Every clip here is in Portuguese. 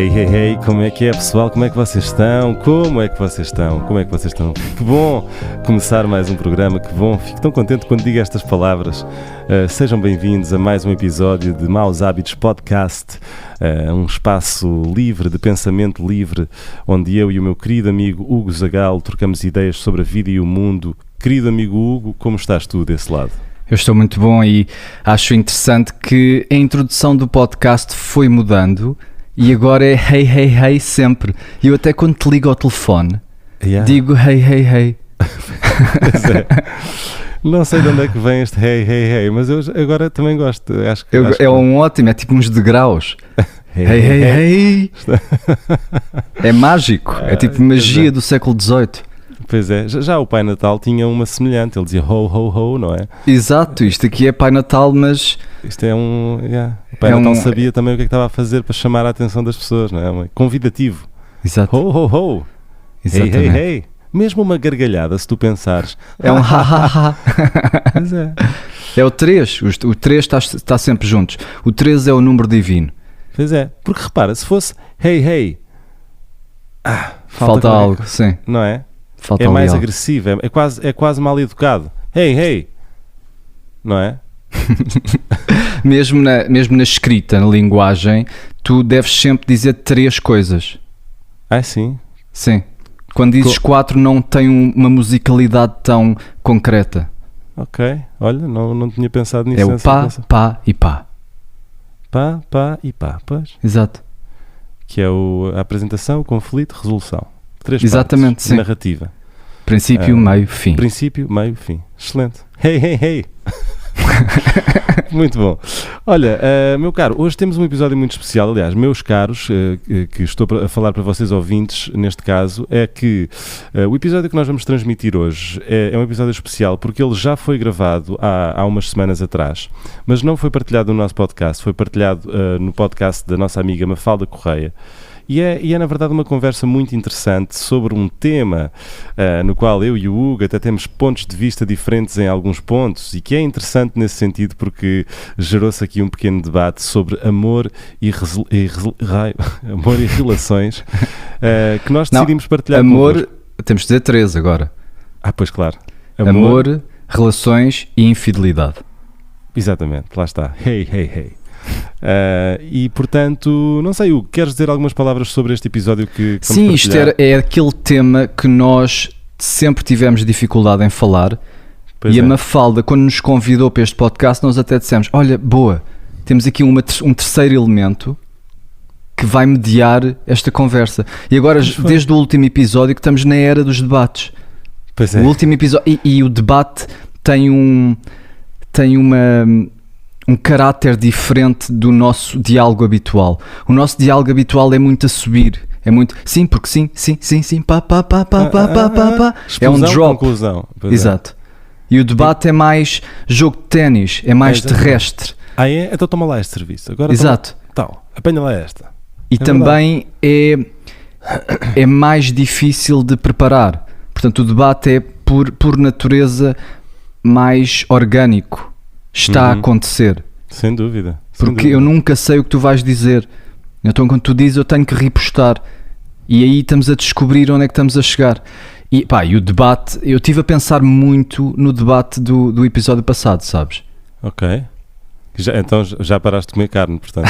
Hey, hey, hey, como é que é, pessoal? Como é que vocês estão? Que bom começar mais um programa, que bom, fico tão contente quando digo estas palavras. Sejam bem-vindos a mais um episódio de Maus Hábitos Podcast, um espaço livre, de pensamento livre, onde eu e o meu querido amigo Hugo Zagalo trocamos ideias sobre a vida e o mundo. Querido amigo Hugo, como estás tu desse lado? Eu estou muito bom e acho interessante que a introdução do podcast foi mudando e agora é hey, hey, hey sempre. E eu até quando te ligo ao telefone, digo hey, hey, hey. Pois é. Não sei de onde é que vem este hey, hey, hey, mas eu agora também gosto. Acho que um ótimo, é tipo uns degraus. Hey, hey, hey. É mágico, é tipo magia do século XVIII. Pois é, já o Pai Natal tinha uma semelhante, ele dizia ho, ho, ho, não é? Exato, isto aqui é Pai Natal, mas... Isto é o Pai Natal sabia também o que é que estava a fazer para chamar a atenção das pessoas, não é? Convidativo. Exato. Ho, ho, ho. Exatamente. Hey, hey, hey. Mesmo uma gargalhada, se tu pensares. É um ha, ha, ha. Pois é. É o 3, o 3 está sempre juntos. O 3 é o número divino. Pois é, porque repara, se fosse hey, hey, falta algo, sim. Não é? Falta é mais algo. agressivo, é quase mal educado. Hey, hey, não é? mesmo na escrita, na linguagem, tu deves sempre dizer 3 coisas. Sim? Sim. Quando dizes 4 não tem uma musicalidade tão concreta. Ok, olha, não tinha pensado nisso. É o pá, pá e pá. Pá, pá e pá, pois. Exato. Que é a apresentação, o conflito, resolução. 3 exatamente, partes, sim. Narrativa. Princípio, meio, fim. Princípio, meio, fim. Excelente. Hey, hey, hey. Muito bom. Olha, meu caro, hoje temos um episódio muito especial. Aliás, meus caros, que estou a falar para vocês ouvintes, neste caso, é que o episódio que nós vamos transmitir hoje é um episódio especial porque ele já foi gravado há umas semanas atrás, mas não foi partilhado no nosso podcast, foi partilhado no podcast da nossa amiga Mafalda Correia. E é na verdade uma conversa muito interessante sobre um tema no qual eu e o Hugo até temos pontos de vista diferentes em alguns pontos e que é interessante nesse sentido porque gerou-se aqui um pequeno debate sobre amor e relações que nós decidimos partilhar amor, temos de dizer 3 agora. Pois claro. Amor, relações e infidelidade. Exatamente, lá está. Hey, hey, hey. E portanto, não sei, Hugo, queres dizer algumas palavras sobre este episódio que sim, isto é aquele tema que nós sempre tivemos dificuldade em falar. Pois a Mafalda, quando nos convidou para este podcast, nós até dissemos, olha, boa, temos aqui um terceiro elemento que vai mediar esta conversa. E agora, desde o último episódio, que estamos na era dos debates. Pois é. O último episódio, e o debate tem um caráter diferente do nosso diálogo habitual. O nosso diálogo habitual é muito a subir. É muito sim, porque sim, pá, pá, pá, pá, pá, pá, pá. É um drop. Conclusão. Exato. E o debate é mais jogo de ténis, é mais terrestre. É? Então toma lá este serviço. Agora exato. Apanha lá esta. E também é mais difícil de preparar. Portanto, o debate é por natureza mais orgânico. Está a acontecer. Sem dúvida. Porque eu nunca sei o que tu vais dizer. Então quando tu dizes eu tenho que repostar. E aí estamos a descobrir onde é que estamos a chegar. E o debate, eu estive a pensar muito no debate do episódio passado, sabes? Ok. Então já paraste de comer carne, portanto.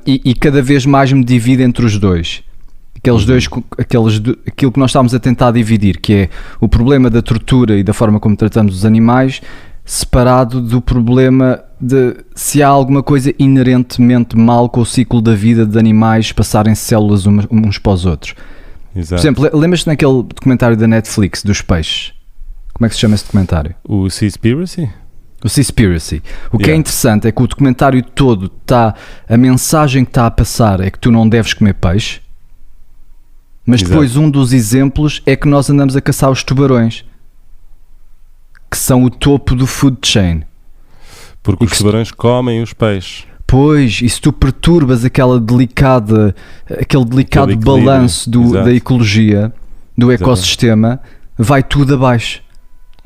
E cada vez mais me divide entre os dois. Aquilo que nós estávamos a tentar dividir, que é o problema da tortura e da forma como tratamos os animais, separado do problema de se há alguma coisa inerentemente mal com o ciclo da vida de animais passarem células uns para os outros. Exato. Por exemplo, lembras-te naquele documentário da Netflix dos peixes? Como é que se chama esse documentário? O Seaspiracy? O Seaspiracy. O que é interessante é que o documentário todo a mensagem que está a passar é que tu não deves comer peixe. Mas depois um dos exemplos é que nós andamos a caçar os tubarões, que são o topo do food chain. Porque os tubarões comem os peixes. Pois, e se tu perturbas aquele delicado balanço da ecologia, do ecossistema, vai tudo abaixo.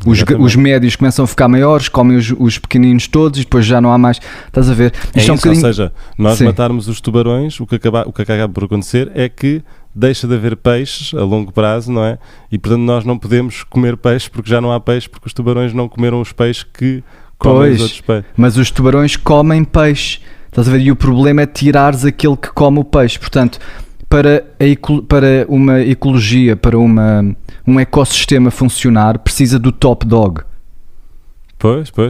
Os médios começam a ficar maiores, comem os pequeninos todos e depois já não há mais. Estás a ver? Ou seja, nós matarmos os tubarões, o que acaba por acontecer é que deixa de haver peixes a longo prazo, não é? E portanto nós não podemos comer peixe porque já não há peixe, porque os tubarões não comeram os peixes que comem os outros peixes. Mas os tubarões comem peixe. Estás a ver? E o problema é tirares aquele que come o peixe. Portanto, para uma ecologia, para um ecossistema funcionar, precisa do top dog.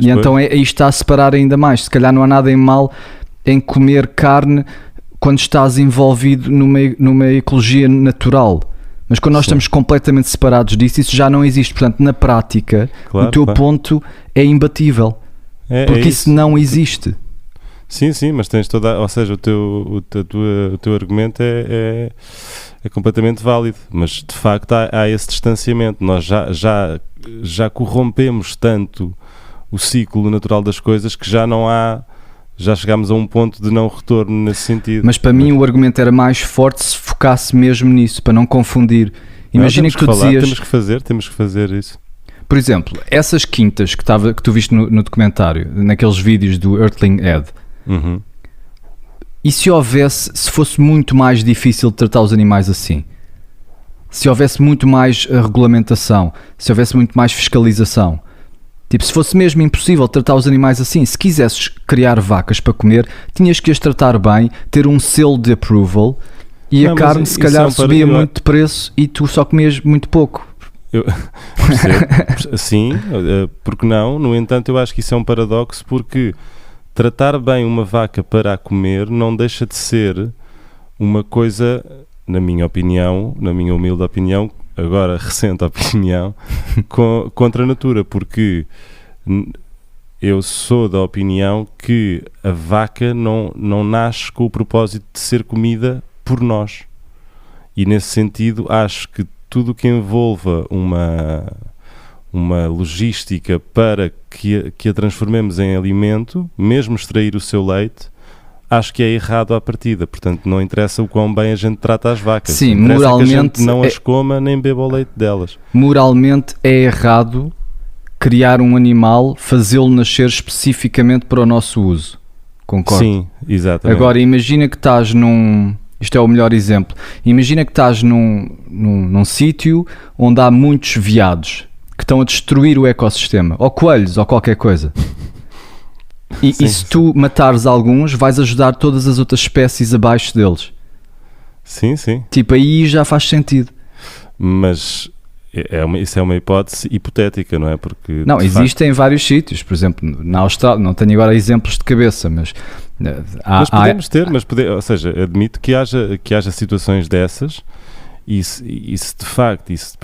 E então aí está a separar ainda mais. Se calhar não há nada em mal em comer carne quando estás envolvido numa ecologia natural. Mas quando nós estamos completamente separados disso, isso já não existe. Portanto, na prática, o teu ponto é imbatível. Porque isso não existe. Sim, mas tens ou seja, o teu argumento é completamente válido, mas de facto há esse distanciamento. Nós já corrompemos tanto o ciclo natural das coisas que já chegámos a um ponto de não retorno nesse sentido. Mas para mim o argumento era mais forte se focasse mesmo nisso, para não confundir. Imagina que tu dizias... Temos que fazer isso. Por exemplo, essas quintas que tu viste no documentário, naqueles vídeos do Earthling Ed, e se fosse muito mais difícil de tratar os animais assim? Se houvesse muito mais regulamentação, se houvesse muito mais fiscalização, tipo, se fosse mesmo impossível tratar os animais assim, se quisesses criar vacas para comer, tinhas que as tratar bem, ter um selo de approval, e a carne se calhar subia muito de preço e tu só comias muito pouco. Eu percebo. Sim, porque não? No entanto, eu acho que isso é um paradoxo, porque tratar bem uma vaca para a comer não deixa de ser uma coisa, na minha opinião, na minha humilde opinião, agora recente opinião, contra a natura, porque eu sou da opinião que a vaca não nasce com o propósito de ser comida por nós. E nesse sentido acho que tudo o que envolva uma logística para que a transformemos em alimento, mesmo extrair o seu leite, acho que é errado à partida. Portanto, não interessa o quão bem a gente trata as vacas. Sim, moralmente que a gente não as coma nem beba o leite delas. Moralmente é errado criar um animal, fazê-lo nascer especificamente para o nosso uso. Concordo? Sim, exatamente. Agora, imagina que estás isto é o melhor exemplo. Imagina que estás num sítio onde há muitos veados que estão a destruir o ecossistema, ou coelhos, ou qualquer coisa. E se tu matares alguns, vais ajudar todas as outras espécies abaixo deles. Sim. Tipo, aí já faz sentido. Mas isso é uma hipótese hipotética, não é? Porque não, existem em vários sítios. Por exemplo, na Austrália, não tenho agora exemplos de cabeça, mas... podemos ter, ou seja, admito que haja situações dessas. Isso de facto, isso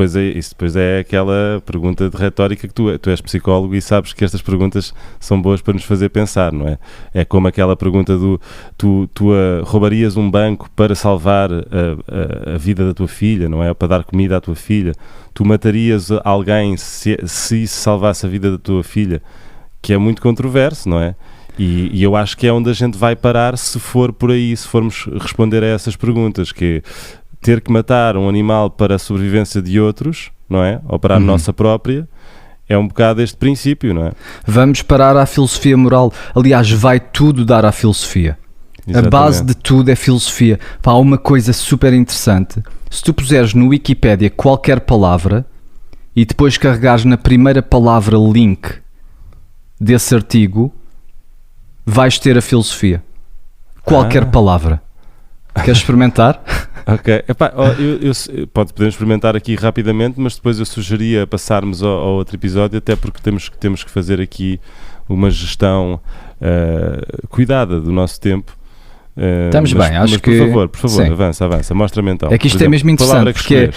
depois é aquela pergunta de retórica que tu és psicólogo e sabes que estas perguntas são boas para nos fazer pensar, não é? É como aquela pergunta do tu roubarias um banco para salvar a vida da tua filha, não é? Para dar comida à tua filha. Tu matarias alguém se isso salvasse a vida da tua filha, que é muito controverso, não é? E eu acho que é onde a gente vai parar se for por aí, se formos responder a essas perguntas, que ter que matar um animal para a sobrevivência de outros, não é? Ou para a nossa própria, é um bocado este princípio, não é? Vamos parar à filosofia moral. Aliás, vai tudo dar à filosofia. Exatamente. A base de tudo é filosofia. Há uma coisa super interessante. Se tu puseres no Wikipedia qualquer palavra e depois carregares na primeira palavra link desse artigo, vais ter a filosofia. Qualquer palavra. Queres experimentar? Ok, podemos experimentar aqui rapidamente, mas depois eu sugeria passarmos ao outro episódio, até porque temos que fazer aqui uma gestão cuidada do nosso tempo. Estamos bem, acho que... Por favor, avança, mostra-me então. É que isto é mesmo interessante, porque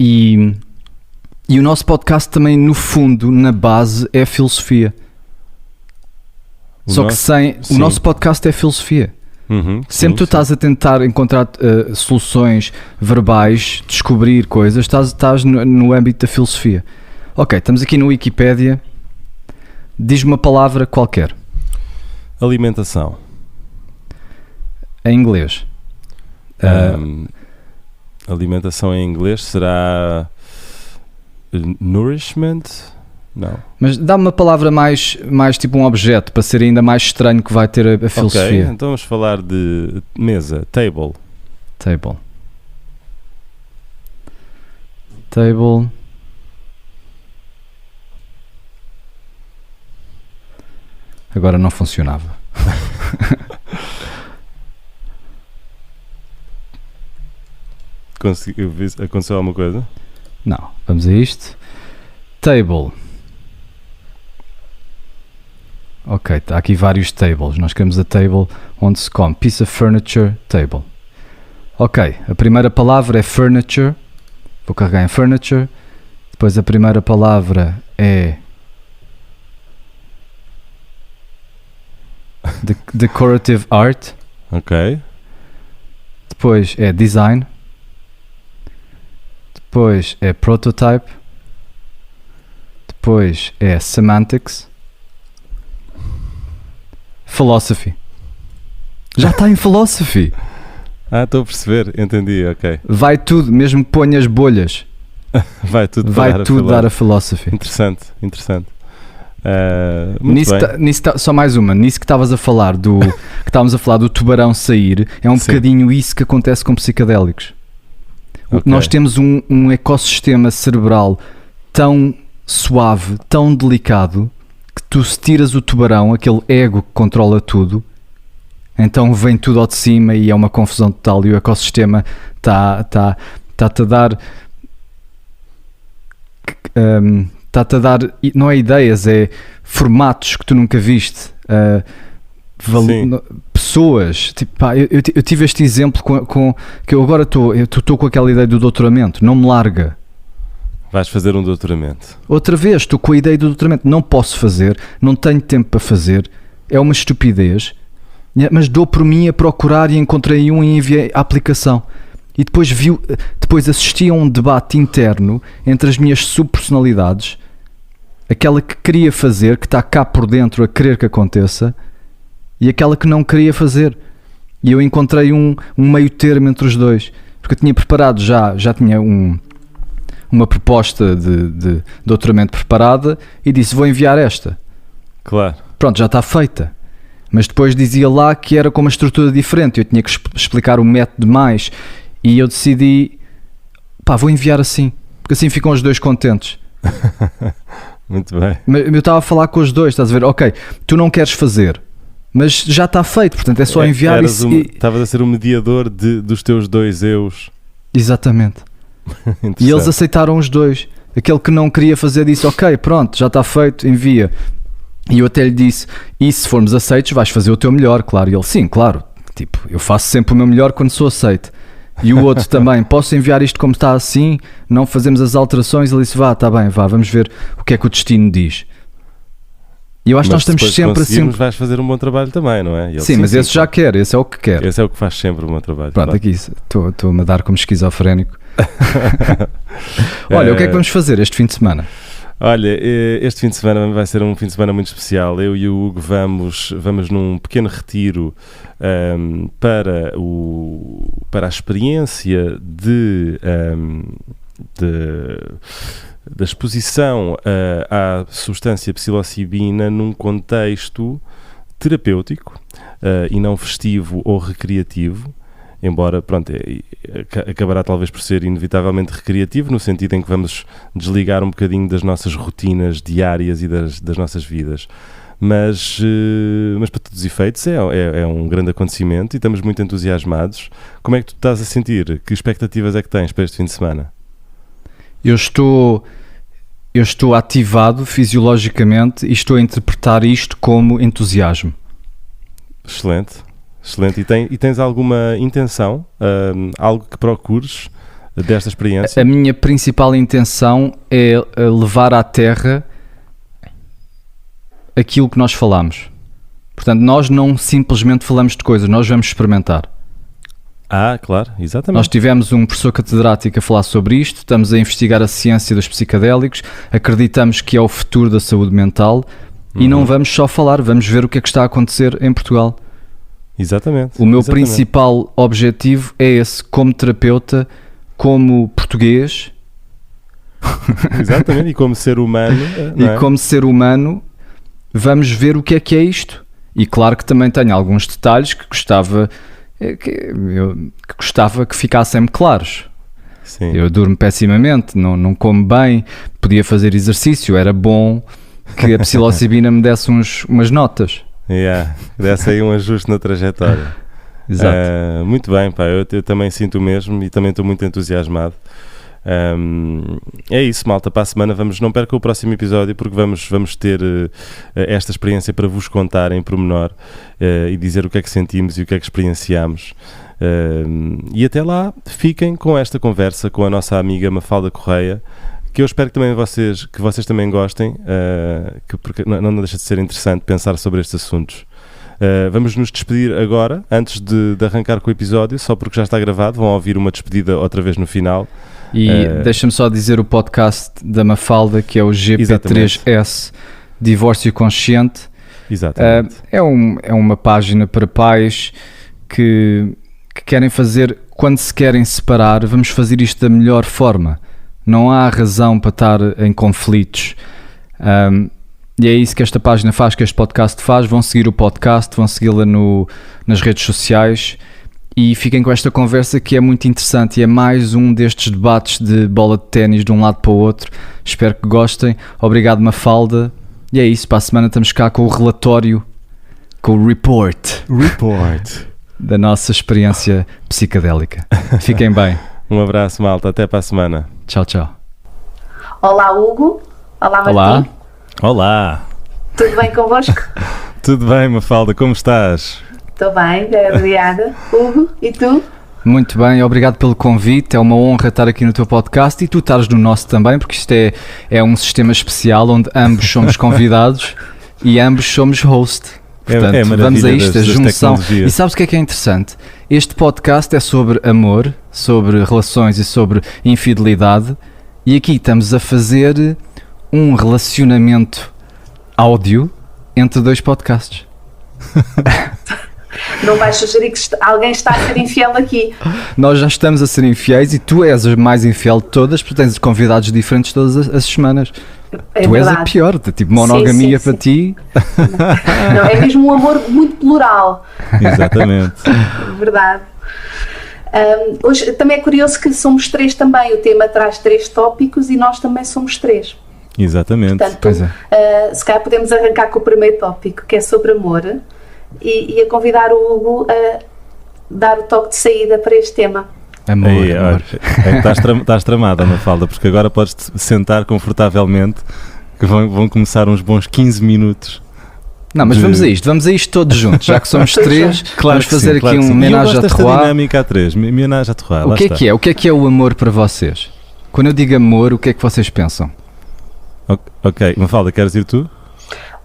e o nosso podcast também, no fundo, na base, é filosofia. O nosso podcast é filosofia. Sempre tu estás a tentar encontrar soluções verbais, descobrir coisas, estás no âmbito da filosofia. Ok, estamos aqui no Wikipedia. Diz-me uma palavra qualquer. Alimentação. Em inglês. Alimentação em inglês será Nourishment? Não. Mas dá-me uma palavra mais tipo um objeto, para ser ainda mais estranho que vai ter a filosofia. Ok, então vamos falar de mesa. Table. Agora não funcionava. Aconteceu alguma coisa? Não, vamos a isto. Table. Ok, há aqui vários tables. Nós queremos a table onde se come. Piece of furniture, table. Ok, a primeira palavra é furniture. Vou carregar em furniture. Depois a primeira palavra é decorative art. Ok. Depois é design. Depois é prototype. Depois é semantics. Philosophy. Já está em philosophy. Estou a perceber, entendi, ok. Vai tudo, mesmo que ponhas bolhas. Vai tudo dar a philosophy. Interessante. Só mais uma. Nisso que estavas a falar que estávamos a falar do tubarão sair, é um bocadinho isso que acontece com psicadélicos. Okay. Nós temos um ecossistema cerebral tão suave, tão delicado, que tu, se tiras o tubarão, aquele ego que controla tudo, então vem tudo ao de cima e é uma confusão total, e o ecossistema está-te a dar não é ideias, é formatos que tu nunca viste, pessoas, tipo, eu tive este exemplo que eu agora estou com aquela ideia do doutoramento, não me larga. Vais fazer um doutoramento. Outra vez, estou com a ideia do doutoramento, não posso fazer, não tenho tempo para fazer, é uma estupidez, mas dou por mim a procurar e encontrei e enviei a aplicação. E depois assisti a um debate interno entre as minhas subpersonalidades, aquela que queria fazer, que está cá por dentro a querer que aconteça, e aquela que não queria fazer. E eu encontrei um meio termo entre os dois, porque eu tinha preparado já tinha uma proposta de doutoramento preparada e disse, vou enviar esta. Claro. Pronto, já está feita. Mas depois dizia lá que era com uma estrutura diferente, eu tinha que explicar o método mais, e eu decidi, vou enviar assim, porque assim ficam os dois contentes. Muito bem. Mas eu estava a falar com os dois, estás a ver, ok, tu não queres fazer, mas já está feito, portanto é só enviar isso. Estavas a ser o mediador dos teus dois eus. Exatamente. E eles aceitaram os dois. Aquele que não queria fazer disse, ok, pronto, já está feito, envia. E eu até lhe disse, e se formos aceitos vais fazer o teu melhor, claro. E ele, sim, claro, tipo, eu faço sempre o meu melhor quando sou aceito. E o outro também, posso enviar isto como está assim, não fazemos as alterações. Ele disse, está bem, vamos ver o que é que o destino diz. E eu acho que nós estamos sempre assim. Vais fazer um bom trabalho também, não é? Ele, sim, mas esse já quer, esse é o que quer. Esse é o que faz sempre um bom trabalho. Pronto, claro. Aqui estou-me a dar como esquizofrénico. Olha, o que é que vamos fazer este fim de semana? Olha, este fim de semana vai ser um fim de semana muito especial. Eu e o Hugo vamos num pequeno retiro para a experiência da exposição à substância psilocibina num contexto terapêutico e não festivo ou recreativo. Embora, pronto, acabará talvez por ser inevitavelmente recreativo, no sentido em que vamos desligar um bocadinho das nossas rotinas diárias e das nossas vidas. Mas para todos os efeitos é um grande acontecimento e estamos muito entusiasmados. Como é que tu estás a sentir? Que expectativas é que tens para este fim de semana? Eu estou ativado fisiologicamente e estou a interpretar isto como entusiasmo. Excelente. E tens alguma intenção, algo que procures desta experiência? A minha principal intenção é levar à terra aquilo que nós falamos. Portanto, nós não simplesmente falamos de coisas, nós vamos experimentar. Claro, exatamente. Nós tivemos um professor catedrático a falar sobre isto, estamos a investigar a ciência dos psicadélicos, acreditamos que é o futuro da saúde mental e não vamos só falar, vamos ver o que é que está a acontecer em Portugal. Exatamente. O meu principal objetivo é esse, como terapeuta, como português, Exatamente, e como ser humano, como ser humano, vamos ver o que é isto. E claro que também tenho alguns detalhes que gostava que ficassem claros. Sim. Eu durmo pessimamente, não como bem, podia fazer exercício, era bom que a psilocibina me desse umas notas. Desse aí um ajuste na trajetória. Exato. Muito bem, pá, eu também sinto o mesmo e também estou muito entusiasmado. É isso, malta, para a semana não perca o próximo episódio, porque vamos ter esta experiência para vos contar em pormenor e dizer o que é que sentimos e o que é que experienciamos. E até lá, fiquem com esta conversa com a nossa amiga Mafalda Correia, que eu espero que vocês também gostem, porque não deixa de ser interessante pensar sobre estes assuntos. Vamos nos despedir agora, antes de arrancar com o episódio, só porque já está gravado, vão ouvir uma despedida outra vez no final. E deixa-me só dizer o podcast da Mafalda, que é o GP3S, Divórcio Consciente. Exatamente. É uma página para pais que querem fazer, quando se querem separar, vamos fazer isto da melhor forma. Não há razão para estar em conflitos. E é isso que esta página faz, que este podcast faz. Vão seguir o podcast, vão segui-la nas redes sociais e fiquem com esta conversa que é muito interessante e é mais um destes debates de bola de ténis de um lado para o outro. Espero que gostem. Obrigado, Mafalda. E é isso, para a semana estamos cá com o relatório, com o report da nossa experiência psicadélica. Fiquem bem. Um abraço, malta. Até para a semana. Tchau, tchau. Olá, Hugo. Olá, Martim. Olá. Olá. Tudo bem convosco? Tudo bem, Mafalda. Como estás? Estou bem, obrigada. Hugo, e tu? Muito bem, obrigado pelo convite. É uma honra estar aqui no teu podcast e tu estares no nosso também, porque isto é um sistema especial onde ambos somos convidados e ambos somos host. Portanto, vamos a isto, a junção. E sabes o que é interessante? Este podcast é sobre amor, sobre relações e sobre infidelidade, e aqui estamos a fazer um relacionamento áudio entre dois podcasts. Não vais sugerir que alguém está a ser infiel aqui? Nós já estamos a ser infiéis e tu és a mais infiel de todas, porque tens convidados diferentes todas as semanas. Tu és a pior, tipo monogamia para ti. Não, é mesmo um amor muito plural. Exatamente. Verdade. Hoje também é curioso que somos três também. O tema traz 3 tópicos e nós também somos 3. Exatamente. Portanto, se calhar podemos arrancar com o primeiro tópico, que é sobre amor, e a convidar o Hugo a dar o toque de saída para este tema. Amor, amor. Estás tramada, Mafalda, porque agora podes-te sentar confortavelmente, que vão começar uns bons 15 minutos. Não, mas vamos a isto todos juntos, já que somos 3, claro, vamos fazer claro aqui um homenagem a Trois. Dinâmica a 3, homenagem a Trois. O que é que é o amor para vocês? Quando eu digo amor, o que é que vocês pensam? Ok, Mafalda, queres ir tu?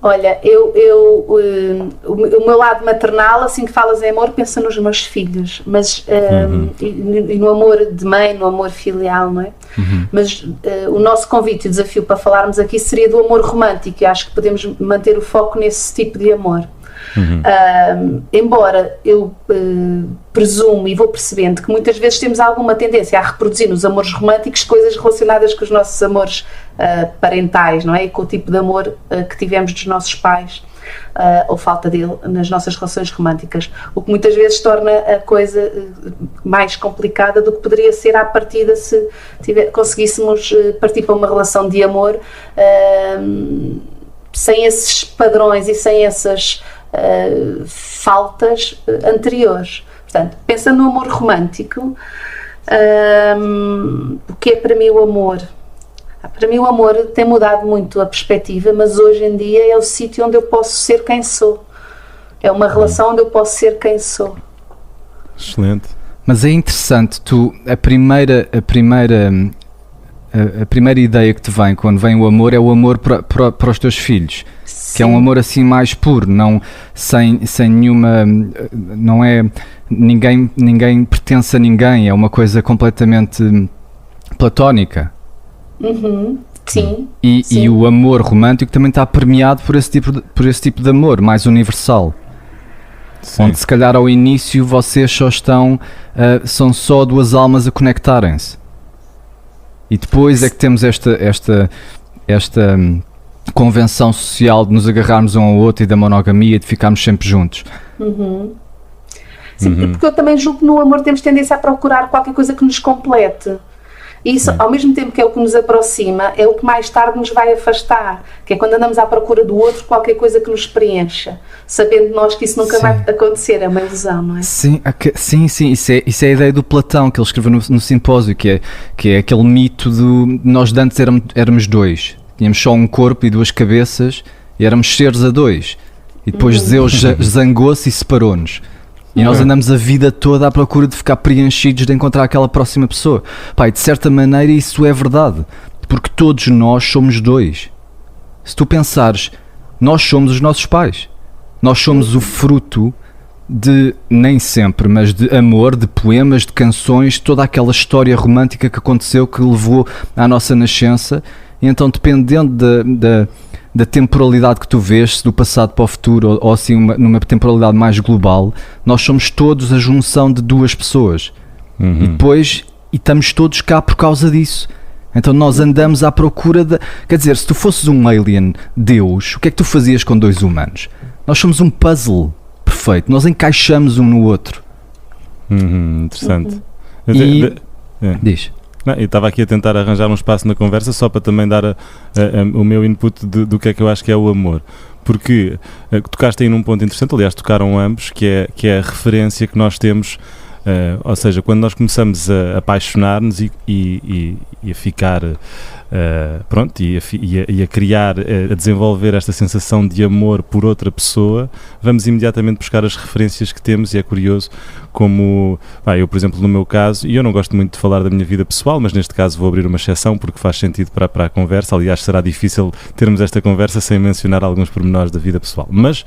Olha, o meu lado maternal, assim que falas em amor, pensa nos meus filhos, mas e no amor de mãe, no amor filial, não é? Mas o nosso convite e o desafio para falarmos aqui seria do amor romântico, e acho que podemos manter o foco nesse tipo de amor. Embora eu presumo e vou percebendo que muitas vezes temos alguma tendência a reproduzir nos amores românticos coisas relacionadas com os nossos amores parentais, não é? E com o tipo de amor que tivemos dos nossos pais ou falta dele nas nossas relações românticas, o que muitas vezes torna a coisa mais complicada do que poderia ser à partida se conseguíssemos partir para uma relação de amor sem esses padrões e sem essas faltas anteriores. Portanto, pensando no amor romântico, o que é para mim o amor? Para mim o amor tem mudado muito a perspectiva, mas hoje em dia é o sítio onde eu posso ser quem sou. É uma relação onde eu posso ser quem sou. Excelente. Mas é interessante, a primeira ideia que te vem quando vem o amor é o amor para os teus filhos. Sim. Que é um amor assim mais puro, não, sem nenhuma, não é, ninguém pertence a ninguém, é uma coisa completamente platónica. Sim, sim. E o amor romântico também está permeado por esse tipo de amor, mais universal. Sim. Onde se calhar ao início vocês só são só duas almas a conectarem-se. E depois é que temos esta convenção social de nos agarrarmos um ao outro e da monogamia, de ficarmos sempre juntos. Sim, porque eu também julgo que no amor temos tendência a procurar qualquer coisa que nos complete. E isso, ao mesmo tempo que é o que nos aproxima, é o que mais tarde nos vai afastar, que é quando andamos à procura do outro, qualquer coisa que nos preencha, sabendo nós que isso nunca vai acontecer, é uma ilusão, não é? Sim, isso é a ideia do Platão, que ele escreveu no Simpósio, que é aquele mito do nós de antes éramos dois, tínhamos só um corpo e duas cabeças e éramos seres a dois, e depois Zeus zangou-se e separou-nos. E nós andamos a vida toda à procura de ficar preenchidos, de encontrar aquela próxima pessoa. Pai, de certa maneira isso é verdade, porque todos nós somos dois. Se tu pensares, nós somos os nossos pais. Nós somos o fruto de, nem sempre, mas de amor, de poemas, de canções, toda aquela história romântica que aconteceu, que levou à nossa nascença. E então, dependendo da temporalidade que tu vês, se do passado para o futuro ou assim numa temporalidade mais global, nós somos todos a junção de duas pessoas. E depois estamos todos cá por causa disso. Então nós andamos à procura de... Quer dizer, se tu fosses um alien Deus, o que é que tu fazias com dois humanos? Nós somos um puzzle perfeito, nós encaixamos um no outro. Interessante. Diz. Eu estava aqui a tentar arranjar um espaço na conversa só para também dar o meu input do que é que eu acho que é o amor, porque tocaste aí num ponto interessante, aliás tocaram ambos, que é a referência que nós temos, ou seja, quando nós começamos a apaixonar-nos e a ficar pronto, e a criar, a desenvolver esta sensação de amor por outra pessoa, vamos imediatamente buscar as referências que temos, e é curioso como, eu por exemplo no meu caso, e eu não gosto muito de falar da minha vida pessoal, mas neste caso vou abrir uma exceção porque faz sentido para a conversa, aliás será difícil termos esta conversa sem mencionar alguns pormenores da vida pessoal, mas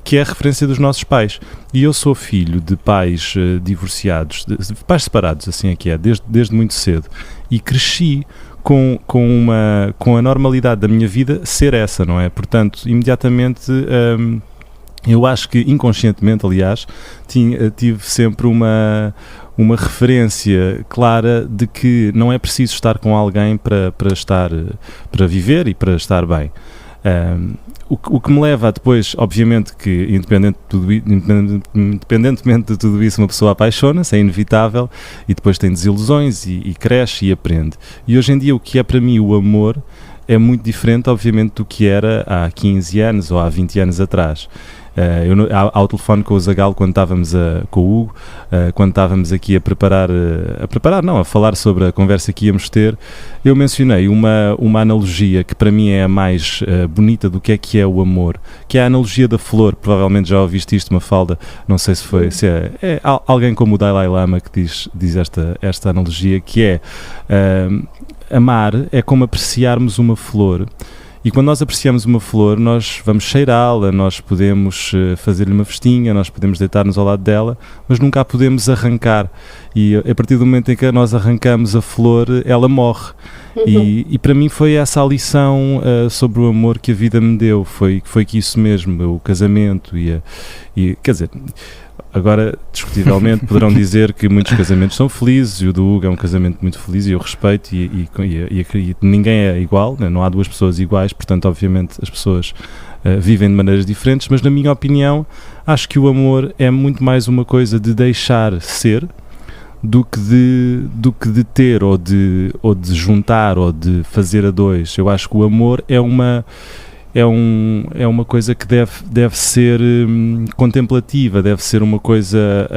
que é a referência dos nossos pais, e eu sou filho de pais divorciados, de pais separados, assim é que é, desde muito cedo, e cresci com a normalidade da minha vida ser essa, não é? Portanto, imediatamente, eu acho que inconscientemente, aliás, tive sempre uma referência clara de que não é preciso estar com alguém para viver e para estar bem. O que me leva a depois, obviamente que independentemente de tudo isso, uma pessoa apaixona-se, é inevitável, e depois tem desilusões e cresce e aprende. E hoje em dia o que é para mim o amor é muito diferente, obviamente, do que era há 15 anos ou há 20 anos atrás. Ao telefone com o Zagal, quando estávamos com o Hugo, quando estávamos aqui a falar sobre a conversa que íamos ter, eu mencionei uma analogia que para mim é a mais bonita do que é o amor, que é a analogia da flor. Provavelmente já ouviste isto, Mafalda, não sei se é alguém como o Dalai Lama que diz esta analogia, que é amar é como apreciarmos uma flor. E quando nós apreciamos uma flor, nós vamos cheirá-la, nós podemos fazer-lhe uma festinha, nós podemos deitar-nos ao lado dela, mas nunca a podemos arrancar. E a partir do momento em que nós arrancamos a flor, ela morre. E para mim foi essa a lição sobre o amor que a vida me deu. Foi que isso mesmo, o casamento e quer dizer... Agora, discutivelmente, poderão dizer que muitos casamentos são felizes, e o do Hugo é um casamento muito feliz, e eu respeito, e ninguém é igual, né? Não há duas pessoas iguais, portanto, obviamente, as pessoas vivem de maneiras diferentes, mas, na minha opinião, acho que o amor é muito mais uma coisa de deixar ser do que de ter, ou de juntar, ou de fazer a dois. Eu acho que o amor é uma coisa que deve ser contemplativa, deve ser uma coisa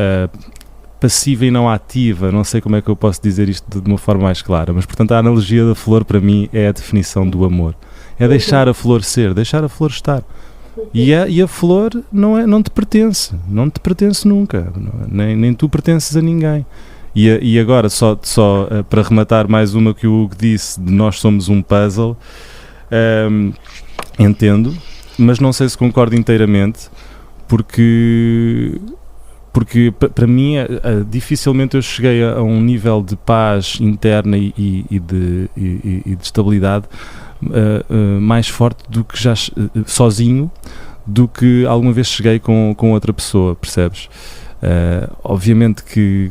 passiva e não ativa. Não sei como é que eu posso dizer isto de uma forma mais clara, mas portanto a analogia da flor para mim é a definição do amor. É deixar a flor ser, deixar a flor estar. E a flor não te pertence nunca, nem tu pertences a ninguém. E agora, só para rematar mais uma que o Hugo disse, de nós somos um puzzle, entendo, mas não sei se concordo inteiramente, porque para mim dificilmente eu cheguei a um nível de paz interna e de estabilidade mais forte do que já sozinho, do que alguma vez cheguei com outra pessoa, percebes? Obviamente que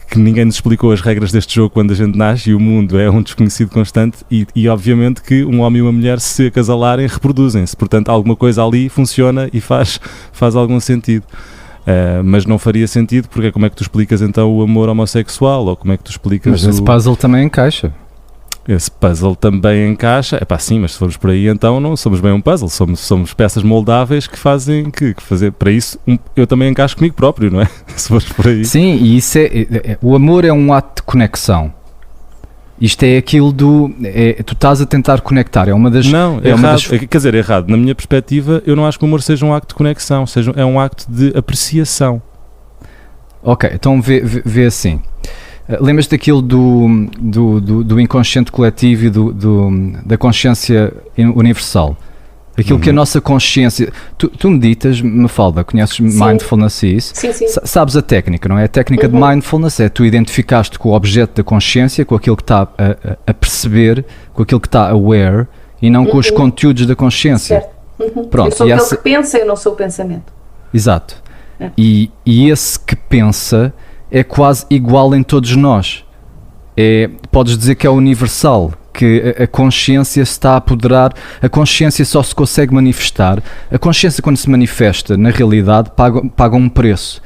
que ninguém nos explicou as regras deste jogo quando a gente nasce e o mundo é um desconhecido constante e obviamente que um homem e uma mulher se acasalarem reproduzem-se, portanto alguma coisa ali funciona e faz algum sentido. Mas não faria sentido, porque como é que tu explicas então o amor homossexual, ou como é que tu explicas... Mas esse puzzle também encaixa. Esse puzzle também encaixa, sim, mas se formos por aí então não somos bem um puzzle, somos peças moldáveis que fazem, que fazer, para isso eu também encaixo comigo próprio, não é? Se fores por aí. Sim, e isso o amor é um ato de conexão. Isto é aquilo tu estás a tentar conectar, é uma das... Não, quer dizer, errado, na minha perspectiva eu não acho que o amor seja um acto de conexão, é um acto de apreciação. Ok, então vê assim. Lembras-te daquilo do inconsciente coletivo e da consciência universal? Aquilo que a nossa consciência... Tu meditas, Mafalda, conheces mindfulness e isso? Sim. Sabes a técnica, não é? A técnica de mindfulness é tu identificaste com o objeto da consciência, com aquilo que está a perceber, com aquilo que está aware, e não com os conteúdos da consciência. Certo. Pronto, eu sou aquele que pensa, eu não sou o pensamento. Exato. E esse que pensa... é quase igual em todos nós. Podes dizer que é universal, que a consciência se está a apoderar, a consciência só se consegue manifestar. A consciência, quando se manifesta, na realidade, paga um preço,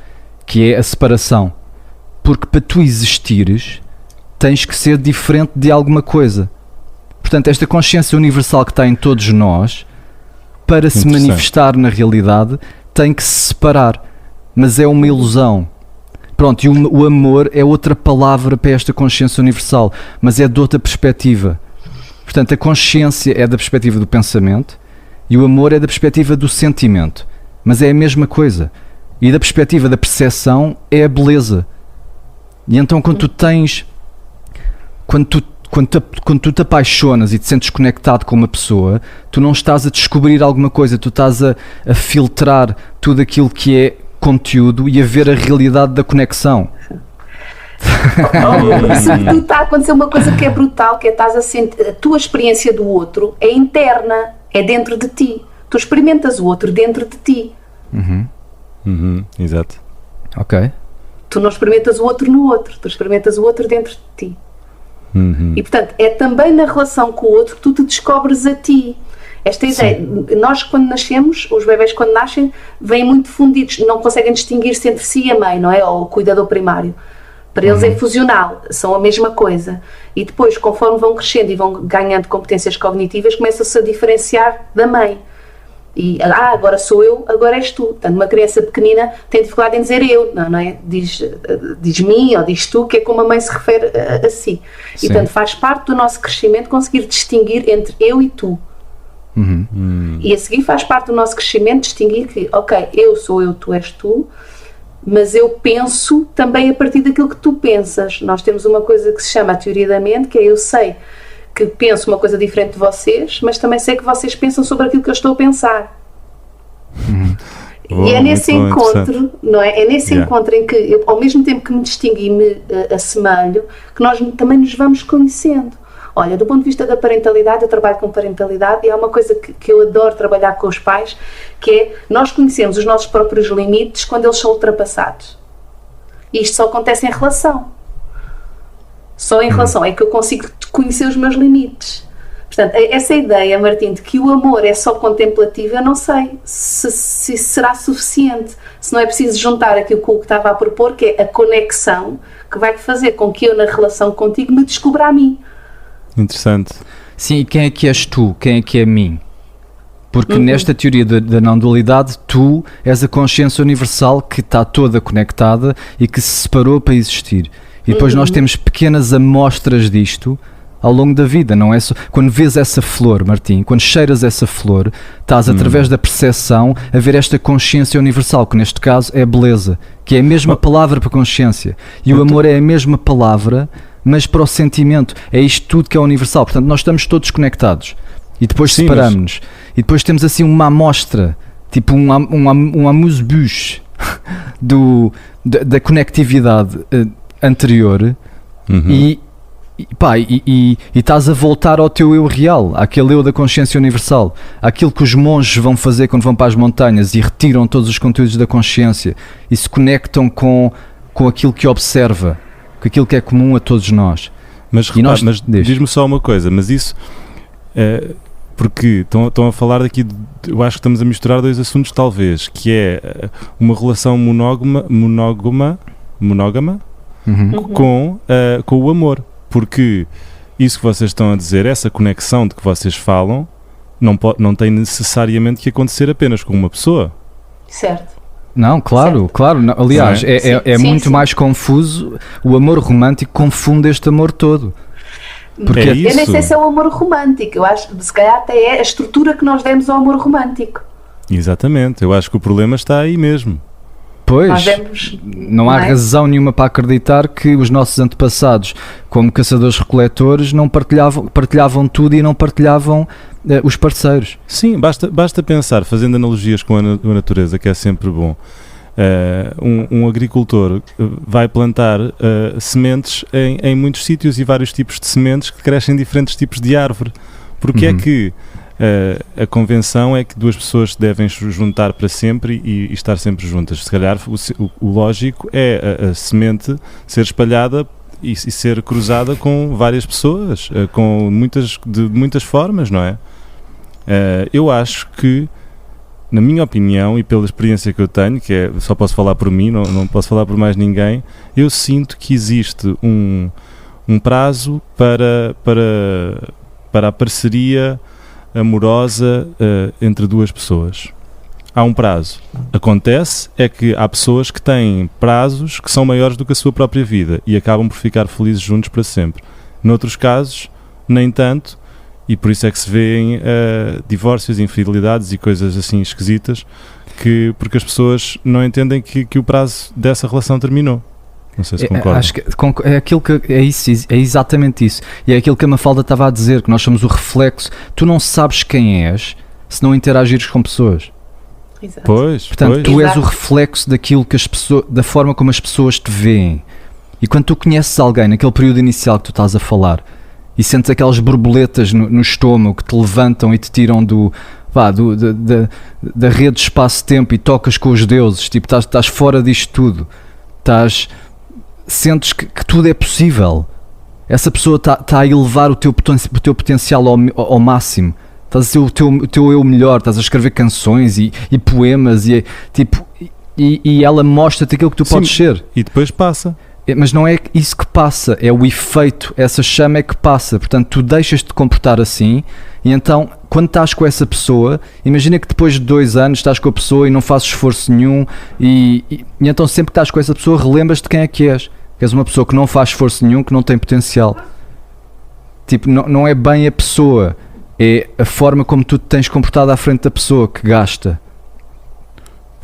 que é a separação. Porque para tu existires, tens que ser diferente de alguma coisa. Portanto, esta consciência universal que está em todos nós, para se manifestar na realidade, tem que se separar. Mas é uma ilusão. Pronto, e o amor é outra palavra para esta consciência universal, mas é de outra perspectiva. Portanto, a consciência é da perspectiva do pensamento e o amor é da perspectiva do sentimento, mas é a mesma coisa. E da perspectiva da percepção é a beleza. E então quando tu te apaixonas e te sentes conectado com uma pessoa, tu não estás a descobrir alguma coisa, tu estás a filtrar tudo aquilo que é conteúdo e a ver a realidade da conexão. Se está a acontecer uma coisa que é brutal, que é estás a sentir, a tua experiência do outro é interna, é dentro de ti. Tu experimentas o outro dentro de ti. Exato. Ok. Tu não experimentas o outro no outro, tu experimentas o outro dentro de ti. E portanto, é também na relação com o outro que tu te descobres a ti. Esta ideia, nós quando nascemos, os bebés quando nascem, vêm muito fundidos, não conseguem distinguir-se entre si e a mãe, não é? Ou o cuidador primário. Para eles é fusional, são a mesma coisa. E depois, conforme vão crescendo e vão ganhando competências cognitivas, começam-se a diferenciar da mãe. E, agora sou eu, agora és tu. Portanto, uma criança pequenina tem dificuldade em dizer eu, não é? Diz mim ou diz tu, que é como a mãe se refere a si. E, portanto, faz parte do nosso crescimento conseguir distinguir entre eu e tu. E a seguir faz parte do nosso crescimento distinguir que, ok, eu sou eu, tu és tu, mas eu penso também a partir daquilo que tu pensas. Nós temos uma coisa que se chama a teoria da mente, que é eu sei que penso uma coisa diferente de vocês, mas também sei que vocês pensam sobre aquilo que eu estou a pensar. E é nesse encontro, não é? É nesse encontro em que eu, ao mesmo tempo que me distingo e me assemelho, que nós também nos vamos conhecendo. Olha, do ponto de vista da parentalidade, eu trabalho com parentalidade e há uma coisa que eu adoro trabalhar com os pais, que é nós conhecemos os nossos próprios limites quando eles são ultrapassados. E isto só acontece em relação. Só em relação é que eu consigo conhecer os meus limites. Portanto, essa ideia, Martim, de que o amor é só contemplativo, eu não sei se será suficiente. Se não é preciso juntar aquilo que o que estava a propor, que é a conexão, que vai fazer com que eu, na relação contigo, me descubra a mim. Interessante. Sim, e quem é que és tu? Quem é que é mim? Porque nesta teoria da não-dualidade, tu és a consciência universal que está toda conectada e que se separou para existir. E depois nós temos pequenas amostras disto ao longo da vida, não é só... Quando vês essa flor, Martim, quando cheiras essa flor, estás através da percepção a ver esta consciência universal, que neste caso é a beleza, que é a mesma palavra para consciência. E o amor é a mesma palavra, mas para o sentimento. É isto tudo que é universal. Portanto, nós estamos todos conectados. E depois separamos-nos. E depois temos assim uma amostra, tipo um amuse-bouche da conectividade anterior e estás a voltar ao teu eu real, àquele eu da consciência universal, àquilo que os monges vão fazer quando vão para as montanhas e retiram todos os conteúdos da consciência e se conectam com aquilo que observa, com aquilo que é comum a todos nós. Mas, mas diz-me só uma coisa, mas isso porque estão a falar daqui, eu acho que estamos a misturar dois assuntos talvez, que é uma relação monógama com o amor, porque isso que vocês estão a dizer, essa conexão de que vocês falam, não tem necessariamente que acontecer apenas com uma pessoa. Certo. Não, claro. Não, aliás, é muito mais confuso. O amor romântico confunde este amor todo. Porque eu nem sei se é o amor romântico, eu acho que se calhar até é a estrutura que nós demos ao amor romântico. Exatamente, eu acho que o problema está aí mesmo. Pois, não há razão nenhuma para acreditar que os nossos antepassados, como caçadores-recoletores, não partilhavam tudo e não partilhavam os parceiros. Sim, basta pensar, fazendo analogias com a natureza, que é sempre bom. Um agricultor vai plantar sementes em muitos sítios e vários tipos de sementes que crescem em diferentes tipos de árvore. Porque é que a convenção é que duas pessoas devem se juntar para sempre e estar sempre juntas? Se calhar o lógico é a semente ser espalhada e ser cruzada com várias pessoas, de muitas formas, não é? Eu acho que, na minha opinião e pela experiência que eu tenho, só posso falar por mim, não posso falar por mais ninguém, eu sinto que existe um prazo para a parceria amorosa entre duas pessoas. Há um prazo. Acontece é que há pessoas que têm prazos que são maiores do que a sua própria vida e acabam por ficar felizes juntos para sempre. Noutros casos, nem tanto, e por isso é que se vêem divórcios, infidelidades e coisas assim esquisitas, porque as pessoas não entendem que o prazo dessa relação terminou. Não sei se concordam. Acho que é aquilo que é exatamente isso. E é aquilo que a Mafalda estava a dizer, que nós somos o reflexo. Tu não sabes quem és se não interagires com pessoas. Exato. Portanto, tu és o reflexo daquilo que da forma como as pessoas te veem. E quando tu conheces alguém naquele período inicial que tu estás a falar e sentes aquelas borboletas no estômago que te levantam e te tiram da rede de espaço-tempo e tocas com os deuses, tipo, estás fora disto tudo, sentes que tudo é possível. Essa pessoa está a elevar o teu potencial ao máximo. Estás a ser o teu eu melhor, estás a escrever canções e poemas e ela mostra-te aquilo que tu podes ser. E depois passa. Mas não é isso que passa, é o efeito, essa chama é que passa. Portanto, tu deixas-te de comportar assim e então, quando estás com essa pessoa, imagina que depois de 2 anos estás com a pessoa e não fazes esforço nenhum e então sempre que estás com essa pessoa relembras-te quem é que és. Que és uma pessoa que não faz esforço nenhum, que não tem potencial. Tipo, não é bem a pessoa, é a forma como tu te tens comportado à frente da pessoa que gasta.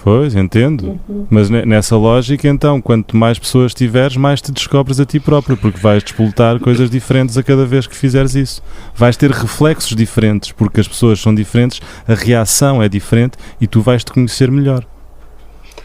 Pois, entendo. Mas nessa lógica, então, quanto mais pessoas tiveres, mais te descobres a ti próprio, porque vais despoltar coisas diferentes a cada vez que fizeres isso. Vais ter reflexos diferentes, porque as pessoas são diferentes, a reação é diferente e tu vais-te conhecer melhor.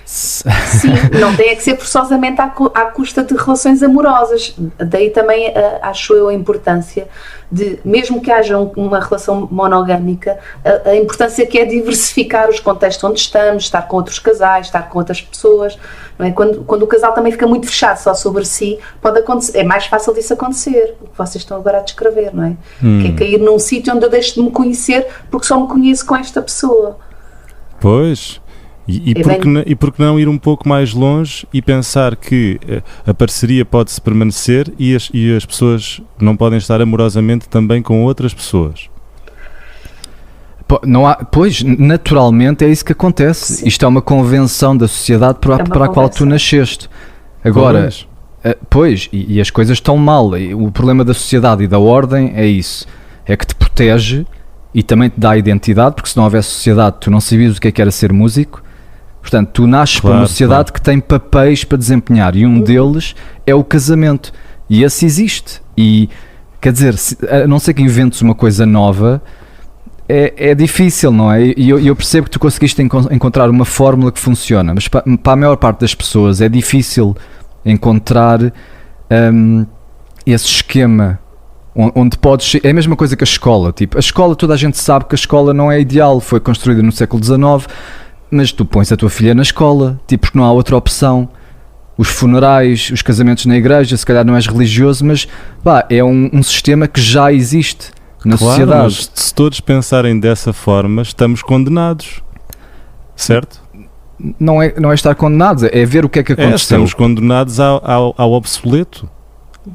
Sim, não tem que ser forçosamente à custa de relações amorosas. Daí também acho eu a importância de, mesmo que haja uma relação monogâmica, a importância que é diversificar os contextos onde estamos, estar com outros casais, estar com outras pessoas, não é? Quando o casal também fica muito fechado só sobre si, pode acontecer, é mais fácil disso acontecer, o que vocês estão agora a descrever, não é? Que é cair num sítio onde eu deixo de me conhecer porque só me conheço com esta pessoa. Pois. E por que não ir um pouco mais longe e pensar que a parceria pode-se permanecer e as pessoas não podem estar amorosamente também com outras pessoas? Pois, naturalmente é isso que acontece. Sim. Isto é uma convenção da sociedade para a qual tu nasceste. Agora, e as coisas estão mal. O problema da sociedade e da ordem é isso. É que te protege e também te dá identidade, porque se não houvesse sociedade tu não sabias o que era ser músico. Portanto, tu nasces para uma sociedade que tem papéis para desempenhar e um deles é o casamento. E esse existe. E, quer dizer, a não ser que inventes uma coisa nova, é difícil, não é? E eu percebo que tu conseguiste encontrar uma fórmula que funciona, mas para a maior parte das pessoas é difícil encontrar esse esquema onde podes... É a mesma coisa que a escola. Tipo, a escola, toda a gente sabe que a escola não é ideal, foi construída no século XIX, mas tu pões a tua filha na escola, tipo, porque não há outra opção. os funerais, os casamentos na igreja, se calhar não és religioso, mas pá, é um sistema que já existe na sociedade. Mas se todos pensarem dessa forma, estamos condenados, certo? Não é estar condenados, é ver o que é que aconteceu. Estamos condenados ao obsoleto,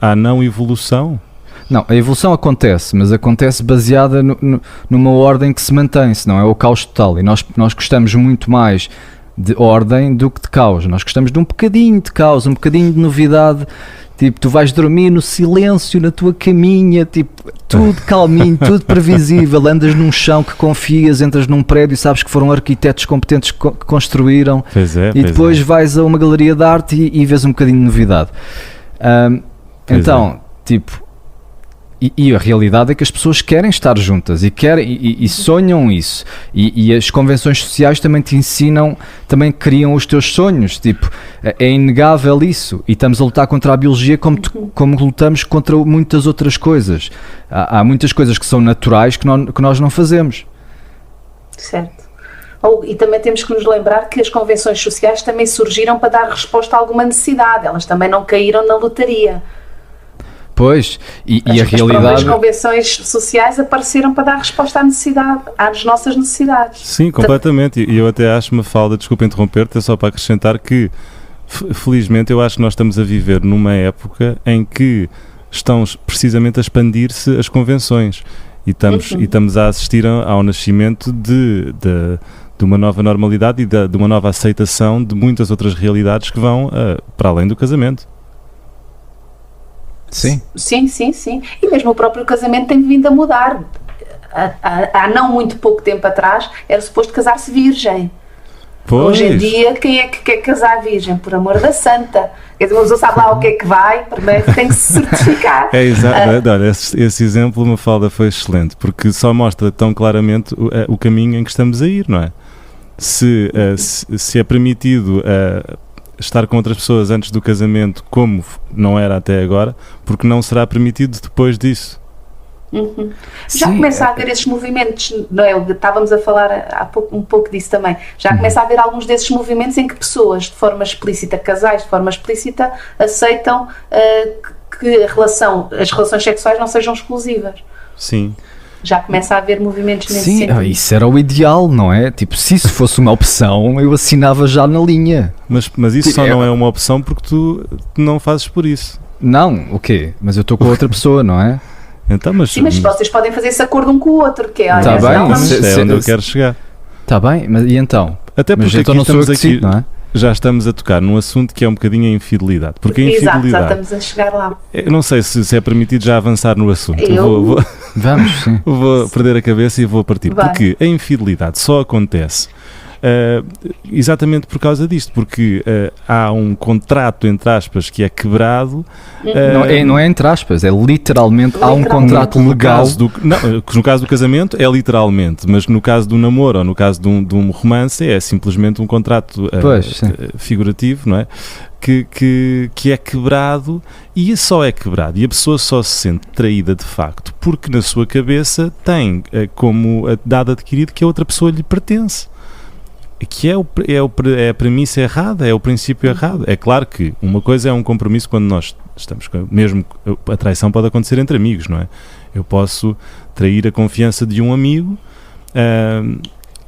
à não evolução. Não, a evolução acontece, mas acontece baseada numa ordem que se mantém, senão é o caos total. E nós gostamos muito mais de ordem do que de caos. Nós gostamos de um bocadinho de caos, um bocadinho de novidade. Tipo, tu vais dormir no silêncio, na tua caminha, tipo, tudo calminho, tudo previsível. Andas num chão que confias, entras num prédio e sabes que foram arquitetos competentes que construíram. E depois vais a uma galeria de arte e vês um bocadinho de novidade. Tipo... E a realidade é que as pessoas querem estar juntas e sonham isso. E as convenções sociais também te ensinam, também criam os teus sonhos. Tipo, é inegável isso. E estamos a lutar contra a biologia como lutamos contra muitas outras coisas. Há muitas coisas que são naturais que nós não fazemos. Certo. E também temos que nos lembrar que as convenções sociais também surgiram para dar resposta a alguma necessidade. Elas também não caíram na lotaria. Pois, e a realidade... As convenções sociais apareceram para dar resposta à necessidade, às nossas necessidades. Sim, completamente. E eu até acho, Mafalda, desculpa interromper-te, é só para acrescentar que, felizmente, eu acho que nós estamos a viver numa época em que estão precisamente a expandir-se as convenções. E estamos a assistir ao nascimento de uma nova normalidade e de uma nova aceitação de muitas outras realidades que vão para além do casamento. Sim. Sim. E mesmo o próprio casamento tem vindo a mudar. Há não muito pouco tempo atrás era suposto casar-se virgem. Pois. Hoje em dia, quem é que quer casar virgem? Por amor da santa. Quer dizer, mas sabe lá o que é que vai, primeiro tem que se certificar. É exato. Olha, esse exemplo, Mafalda, foi excelente, porque só mostra tão claramente o caminho em que estamos a ir, não é? Se é permitido... estar com outras pessoas antes do casamento, como não era até agora, porque não será permitido depois disso. Já começa a haver esses movimentos, não é? Estávamos a falar há pouco, um pouco disso também. Já começa a haver alguns desses movimentos em que pessoas, de forma explícita, casais de forma explícita, aceitam que as relações sexuais não sejam exclusivas. Sim. Já começa a haver movimentos nesse sentido. Sim, isso era o ideal, não é? Tipo, se isso fosse uma opção, eu assinava já na linha. Mas isso só não é uma opção porque tu não fazes por isso. Não, o quê? Mas eu estou com outra pessoa, não é? Então, mas vocês podem fazer esse acordo um com o outro, que é... Está bem, é onde eu quero chegar. Está bem, mas e então? Até porque então não estamos aqui, não é? Já estamos a tocar num assunto que é um bocadinho a infidelidade. Porque a infidelidade... Exato, já estamos a chegar lá. Eu não sei se é permitido já avançar no assunto. Vamos, sim. Vou perder a cabeça e vou partir. Vai. Porque a infidelidade só acontece exatamente por causa disto. Porque há um contrato, entre aspas, que é quebrado. Não é entre aspas, é literalmente há um contrato legal. No caso do casamento é literalmente, mas no caso do namoro ou no caso de um romance é simplesmente um contrato figurativo, não é? Que é quebrado e só é quebrado e a pessoa só se sente traída de facto porque na sua cabeça tem como dado adquirido que a outra pessoa lhe pertence, que é a premissa errada, é o princípio errado. É claro que uma coisa é um compromisso quando nós estamos, mesmo a traição pode acontecer entre amigos, não é? Eu posso trair a confiança de um amigo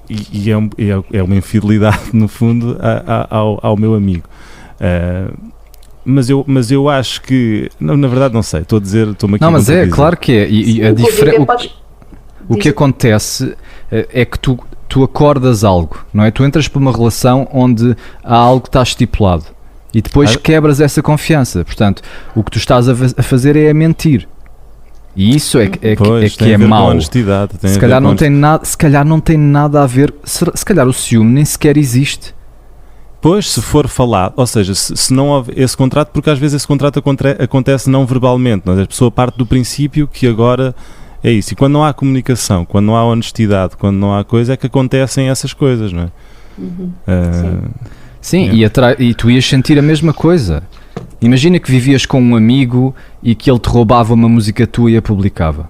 e é uma infidelidade no fundo ao meu amigo. Mas eu acho que na verdade não sei, estou-me aqui. Não, mas claro que é. E a o que acontece é que tu acordas algo, não é? Tu entras para uma relação onde há algo que está estipulado e depois quebras essa confiança. Portanto, o que tu estás a fazer é mentir. E isso é que é mau. Honestidade, se calhar não tem nada a ver. Se calhar o ciúme nem sequer existe. Pois, se for falado, ou seja, se não houver esse contrato, porque às vezes esse contrato acontece não verbalmente, não é? A pessoa parte do princípio que agora é isso. E quando não há comunicação, quando não há honestidade, quando não há coisa, é que acontecem essas coisas, não é? Sim, e tu ias sentir a mesma coisa. Imagina que vivias com um amigo e que ele te roubava uma música tua e a publicava.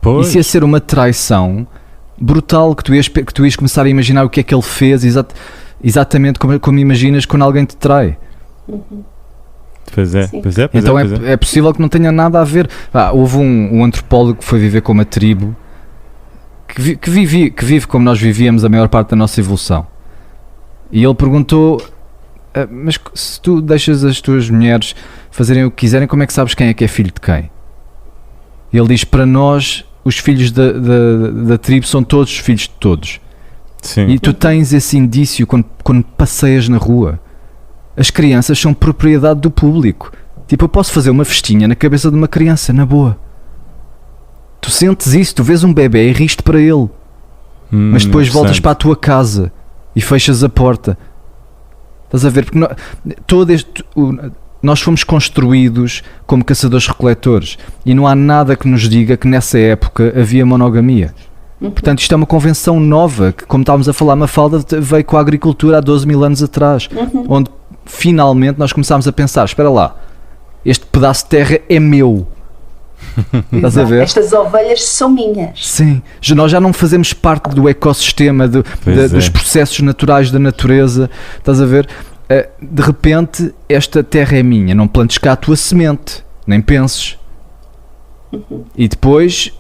Pois. Isso ia ser uma traição brutal, que tu ias começar a imaginar o que é que ele fez, exatamente como imaginas quando alguém te trai. Pois é, Sim. pois é. Então é possível que não tenha nada a ver. Houve um antropólogo que foi viver com uma tribo que vive como nós vivíamos a maior parte da nossa evolução. E ele perguntou: mas se tu deixas as tuas mulheres fazerem o que quiserem, como é que sabes quem é que é filho de quem? E ele diz: para nós, os filhos da tribo são todos os filhos de todos. Sim. E tu tens esse indício quando passeias na rua. As crianças são propriedade do público. Tipo, eu posso fazer uma festinha na cabeça de uma criança, na boa. Tu sentes isso, tu vês um bebê e riste para ele. Mas depois voltas para a tua casa e fechas a porta. Estás a ver? Porque nós fomos construídos como caçadores-recoletores e não há nada que nos diga que nessa época havia monogamia. Portanto, isto é uma convenção nova, que, como estávamos a falar, Mafalda veio com a agricultura há 12 mil anos atrás, onde finalmente nós começámos a pensar: espera lá, este pedaço de terra é meu. Estás a ver? Estas ovelhas são minhas. Sim, nós já não fazemos parte do ecossistema, dos processos naturais da natureza. Estás a ver? De repente, esta terra é minha, não plantes cá a tua semente, nem penses. E depois,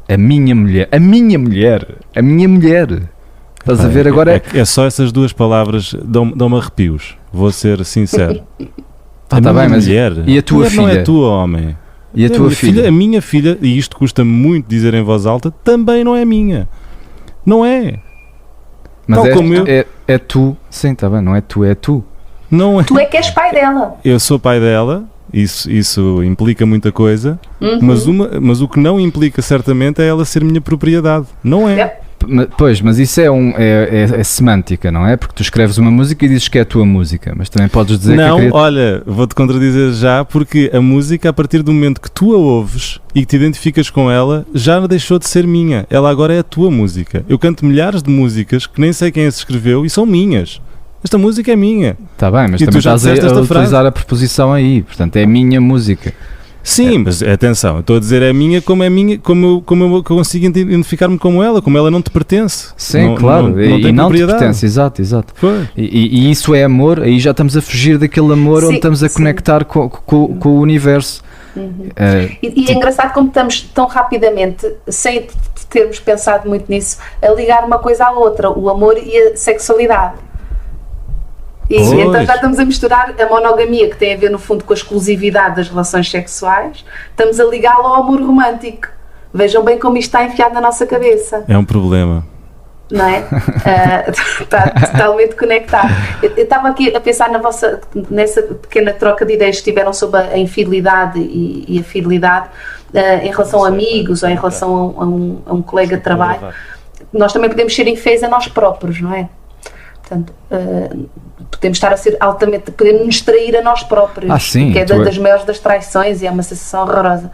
a minha mulher. Estás a ver? Agora é só essas duas palavras dão-me arrepios, vou ser sincero. Tá bem, mas mulher, e a tua mulher filha? Não é tua, homem. E a tua filha? A minha filha, e isto custa muito dizer em voz alta, também não é minha. Não é. Mas tal como eu. É tu. Sim, está bem, não é tu, é tu. Não é. Tu é que és pai dela. Eu sou pai dela, isso implica muita coisa, mas o que não implica certamente é ela ser minha propriedade. Não é. Pois, mas isso é semântica, não é? Porque tu escreves uma música e dizes que é a tua música, mas também podes dizer não, que olha, vou-te contradizer já, porque a música, a partir do momento que tu a ouves e que te identificas com ela, já deixou de ser minha. Ela agora é a tua música. Eu canto milhares de músicas que nem sei quem as escreveu e são minhas. Esta música é minha. Está bem, mas e também estás a utilizar frase? A preposição aí, portanto é minha música. Sim, mas atenção, estou a dizer é minha, como eu consigo identificar-me como ela não te pertence. Sim, claro, não tem não te pertence, exato. E isso é amor, aí já estamos a fugir daquele amor, sim, onde estamos a conectar com o universo. E é engraçado como estamos tão rapidamente, sem termos pensado muito nisso, a ligar uma coisa à outra, o amor e a sexualidade. E então já estamos a misturar a monogamia, que tem a ver no fundo com a exclusividade das relações sexuais, estamos a ligá-lo ao amor romântico. Vejam bem como isto está enfiado na nossa cabeça. É um problema. Não é? Está totalmente conectado. Eu estava aqui a pensar nessa pequena troca de ideias que tiveram sobre a infidelidade e a fidelidade em relação a amigos ou em relação a um colega de trabalho. Nós também podemos ser infiéis a nós próprios, não é? Portanto, podemos estar a ser altamente, podemos nos trair a nós próprios, sim, que é das maiores das traições e é uma sensação horrorosa.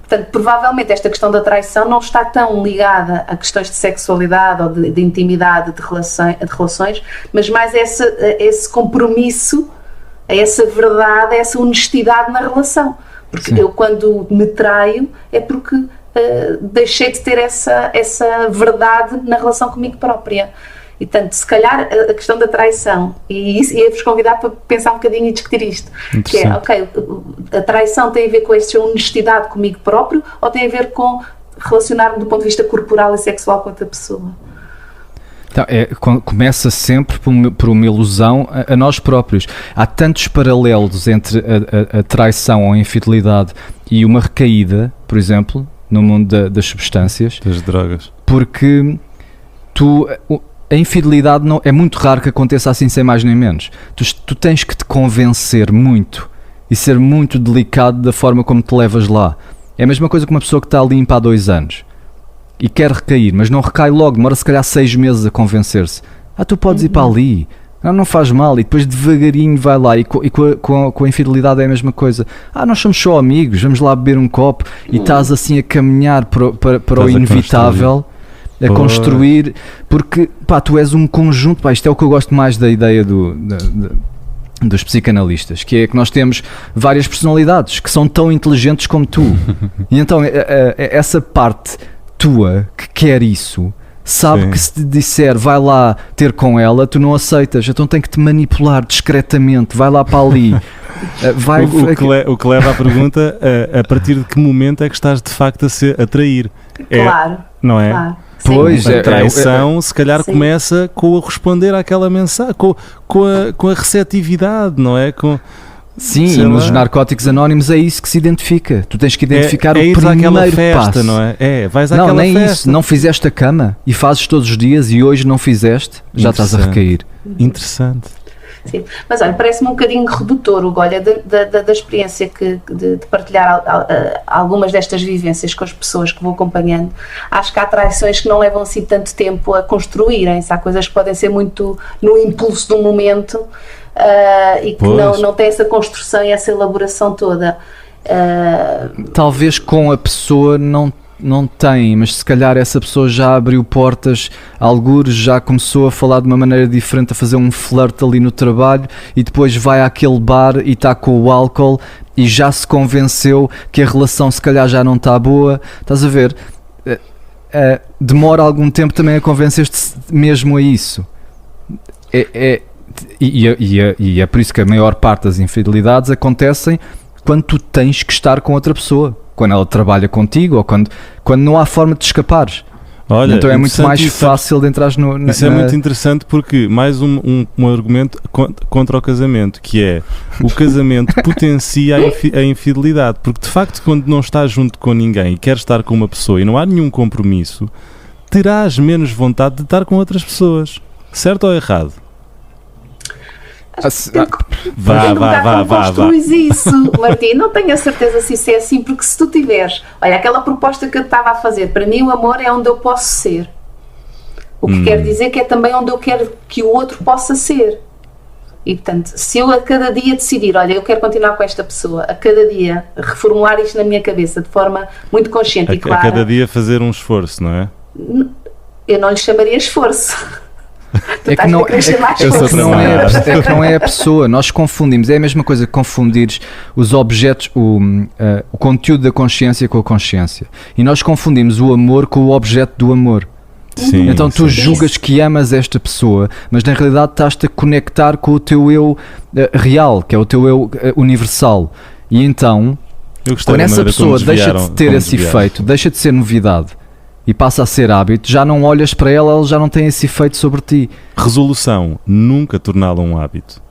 Portanto, provavelmente esta questão da traição não está tão ligada a questões de sexualidade ou de intimidade, de relações, mas mais esse compromisso, a essa verdade, a essa honestidade na relação. Porque sim, eu quando me traio é porque deixei de ter essa verdade na relação comigo própria. E, portanto, se calhar a questão da traição, e isso ia-vos convidar para pensar um bocadinho e discutir isto, que é, ok, a traição tem a ver com essa honestidade comigo próprio ou tem a ver com relacionar-me do ponto de vista corporal e sexual com outra pessoa? Então, começa sempre por uma ilusão a nós próprios. Há tantos paralelos entre a traição ou a infidelidade e uma recaída, por exemplo, no mundo das substâncias. Das drogas. Porque a infidelidade é muito raro que aconteça assim sem mais nem menos. Tu tens que te convencer muito e ser muito delicado da forma como te levas lá. É a mesma coisa que uma pessoa que está limpa há 2 anos e quer recair, mas não recai logo, demora se calhar 6 meses a convencer-se. Tu podes ir para ali, não faz mal, e depois devagarinho vai lá. E com a infidelidade é a mesma coisa. Nós somos só amigos, vamos lá beber um copo, e estás assim a caminhar para o inevitável. A construir, porque tu és um conjunto, isto é o que eu gosto mais da ideia dos psicanalistas, que é que nós temos várias personalidades que são tão inteligentes como tu, e então essa parte tua que quer isso sabe que se te disser vai lá ter com ela, tu não aceitas, então tem que te manipular discretamente, vai lá para ali. O que leva à pergunta, a partir de que momento é que estás de facto a trair? Claro. Não é? Claro. Pois, a traição se calhar começa com a responder àquela mensagem, com a receptividade, não é? Sim, e nos narcóticos anónimos é isso que se identifica. Tu tens que identificar o primeiro festa, passo. Não é? Vais àquela não, nem festa. isso. Não fizeste a cama e fazes todos os dias e hoje não fizeste, já estás a recair. Interessante. Sim. Mas olha, parece-me um bocadinho redutor, Hugo, olha, da experiência de partilhar algumas destas vivências com as pessoas que vou acompanhando. Acho que há traições que não levam assim tanto tempo a construírem-se, há coisas que podem ser muito no impulso do momento e que não têm essa construção e essa elaboração toda. Talvez com a pessoa não tem, mas se calhar essa pessoa já abriu portas, algures já começou a falar de uma maneira diferente, a fazer um flirt ali no trabalho e depois vai àquele bar e está com o álcool e já se convenceu que a relação se calhar já não está boa. Estás a ver? Demora algum tempo também a convencer-te mesmo a isso. E é por isso que a maior parte das infidelidades acontecem quando tu tens que estar com outra pessoa, quando ela trabalha contigo ou quando não há forma de escapares. Olha, então é muito mais fácil de entrar no... Isso é muito interessante porque mais um argumento contra o casamento, que é o casamento potencia a infidelidade, porque de facto quando não estás junto com ninguém e queres estar com uma pessoa e não há nenhum compromisso, terás menos vontade de estar com outras pessoas. Certo ou errado? Vá. Construís isso, Martim. Não tenho a certeza se isso é assim, porque se tu tiveres, olha, aquela proposta que eu estava a fazer, para mim o amor é onde eu posso ser. O que quer dizer que é também onde eu quero que o outro possa ser. E portanto, se eu a cada dia decidir, olha, eu quero continuar com esta pessoa, a cada dia reformular isto na minha cabeça de forma muito consciente e clara. A cada dia fazer um esforço, não é? Eu não lhe chamaria esforço. É que não é a pessoa, nós confundimos, é a mesma coisa que confundires os objetos, o conteúdo da consciência com a consciência, e nós confundimos o amor com o objeto do amor. Sim, então tu julgas que amas esta pessoa, mas na realidade estás-te a conectar com o teu eu real, que é o teu eu universal, e então quando essa pessoa deixa de ter esse efeito, deixa de ser novidade e passa a ser hábito, já não olhas para ela, ela já não tem esse efeito sobre ti. Resolução, nunca torná-la um hábito.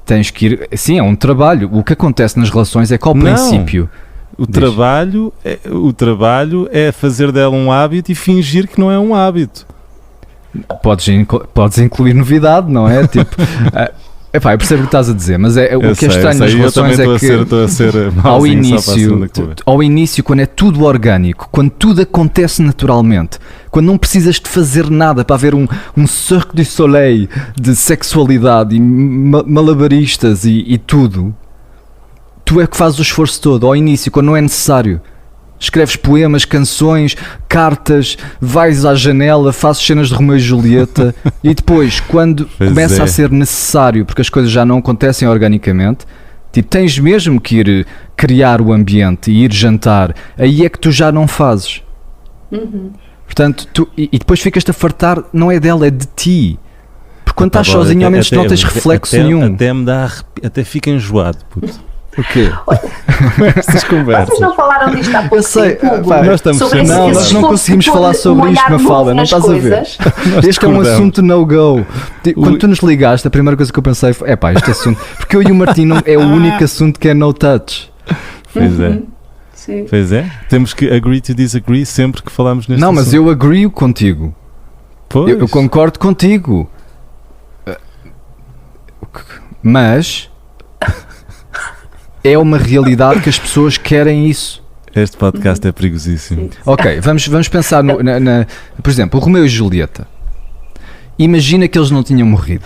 Tens que ir... Sim, é um trabalho. O que acontece nas relações é que ao princípio... O trabalho é fazer dela um hábito e fingir que não é um hábito. Podes incluir novidade, não é? Tipo... eu percebo o que estás a dizer, mas o que é estranho nas relações é que ao início, quando é tudo orgânico, quando tudo acontece naturalmente, quando não precisas de fazer nada para haver um Cirque du Soleil de sexualidade e malabaristas e tudo, tu é que fazes o esforço todo. Ao início, quando não é necessário, escreves poemas, canções, cartas, vais à janela, fazes cenas de Romeu e Julieta e depois, quando começa a ser necessário, porque as coisas já não acontecem organicamente, tipo, tens mesmo que ir criar o ambiente e ir jantar, aí é que tu já não fazes. Portanto, e depois ficas-te a fartar, não é dela, é de ti. Porque quando estás sozinho, ao menos não tens reflexo nenhum. Até fica enjoado, puto. O quê? Estas conversas. Vocês não falaram disto há pouco tempo? Nós não conseguimos falar sobre isto, Mafalda, não estás a ver? Este é um assunto no-go. Quando tu nos ligaste, a primeira coisa que eu pensei foi, este assunto, porque eu e o Martim é o único assunto que é no-touch. Pois é. Sim. Pois é. Temos que agree to disagree sempre que falamos neste assunto. Não, mas eu agree contigo. Pois. Eu concordo contigo. Mas... é uma realidade que as pessoas querem isso. Este podcast é perigosíssimo. Ok, vamos pensar por exemplo, o Romeu e Julieta. Imagina que eles não tinham morrido.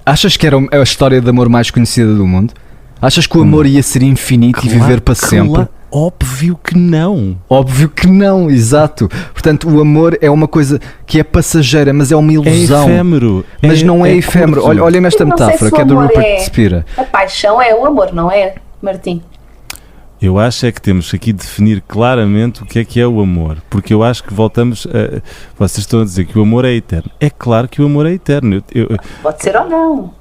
Achas que era a história de amor mais conhecida do mundo? Achas que o amor ia ser infinito e viver para sempre? Óbvio que não. Óbvio que não, exato. Portanto, o amor é uma coisa que é passageira, mas é uma ilusão. É efêmero. Mas não é efêmero. Olha-me esta metáfora que é do Rupert Spira. A paixão é o amor, não é, Martim? Eu acho é que temos aqui de definir claramente o que é o amor, porque eu acho que voltamos a... Vocês estão a dizer que o amor é eterno. É claro que o amor é eterno. Pode ser ou não.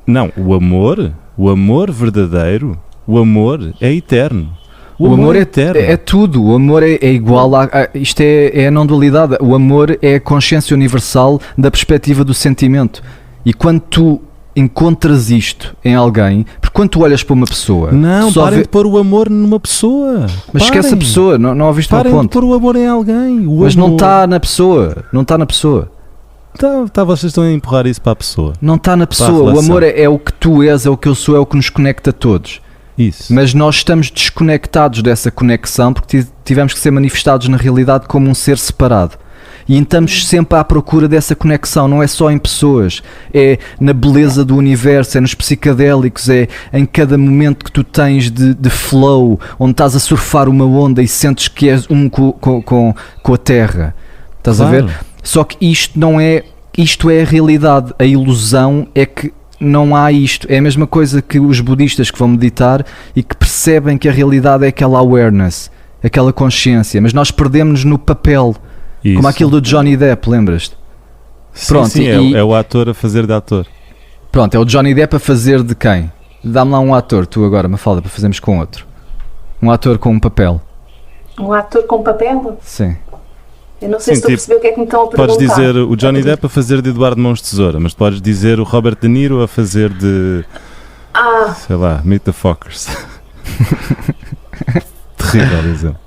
Não, o amor verdadeiro, o amor é eterno. O amor é eterno. É tudo. O amor é igual isto é a não dualidade. O amor é a consciência universal da perspectiva do sentimento. E quando tu encontras isto em alguém, porque quando tu olhas para uma pessoa... Não, parem de pôr o amor numa pessoa. Mas esquece a pessoa, não ouviste o ponto. Parem de pôr o amor em alguém. Mas não está na pessoa. Não está na pessoa. Vocês estão a empurrar isso para a pessoa. Não está na pessoa. O amor é o que tu és, é o que eu sou, é o que nos conecta a todos. Isso. Mas nós estamos desconectados dessa conexão porque tivemos que ser manifestados na realidade como um ser separado. E estamos sempre à procura dessa conexão, não é só em pessoas, é na beleza do universo, é nos psicadélicos, é em cada momento que tu tens de flow, onde estás a surfar uma onda e sentes que és um com a terra. Estás a ver? Só que isto é a realidade, a ilusão é que não há isto. É a mesma coisa que os budistas que vão meditar e que percebem que a realidade é aquela awareness, aquela consciência, mas nós perdemos-nos no papel. Isso. Como aquilo do Johnny Depp, lembras-te? Pronto, sim, é o ator a fazer de ator. Pronto, é o Johnny Depp a fazer de quem? Dá-me lá um ator, tu agora, Mafalda, para fazermos com outro. Um ator com um papel. Um ator com papel? Sim. Eu não sei se estou a perceber o que é que me estão a perguntar. Podes dizer o Johnny Depp a fazer de Eduardo Mãos de Tesoura, mas podes dizer o Robert De Niro a fazer de... sei lá, Meet the Fockers. Terrível exemplo.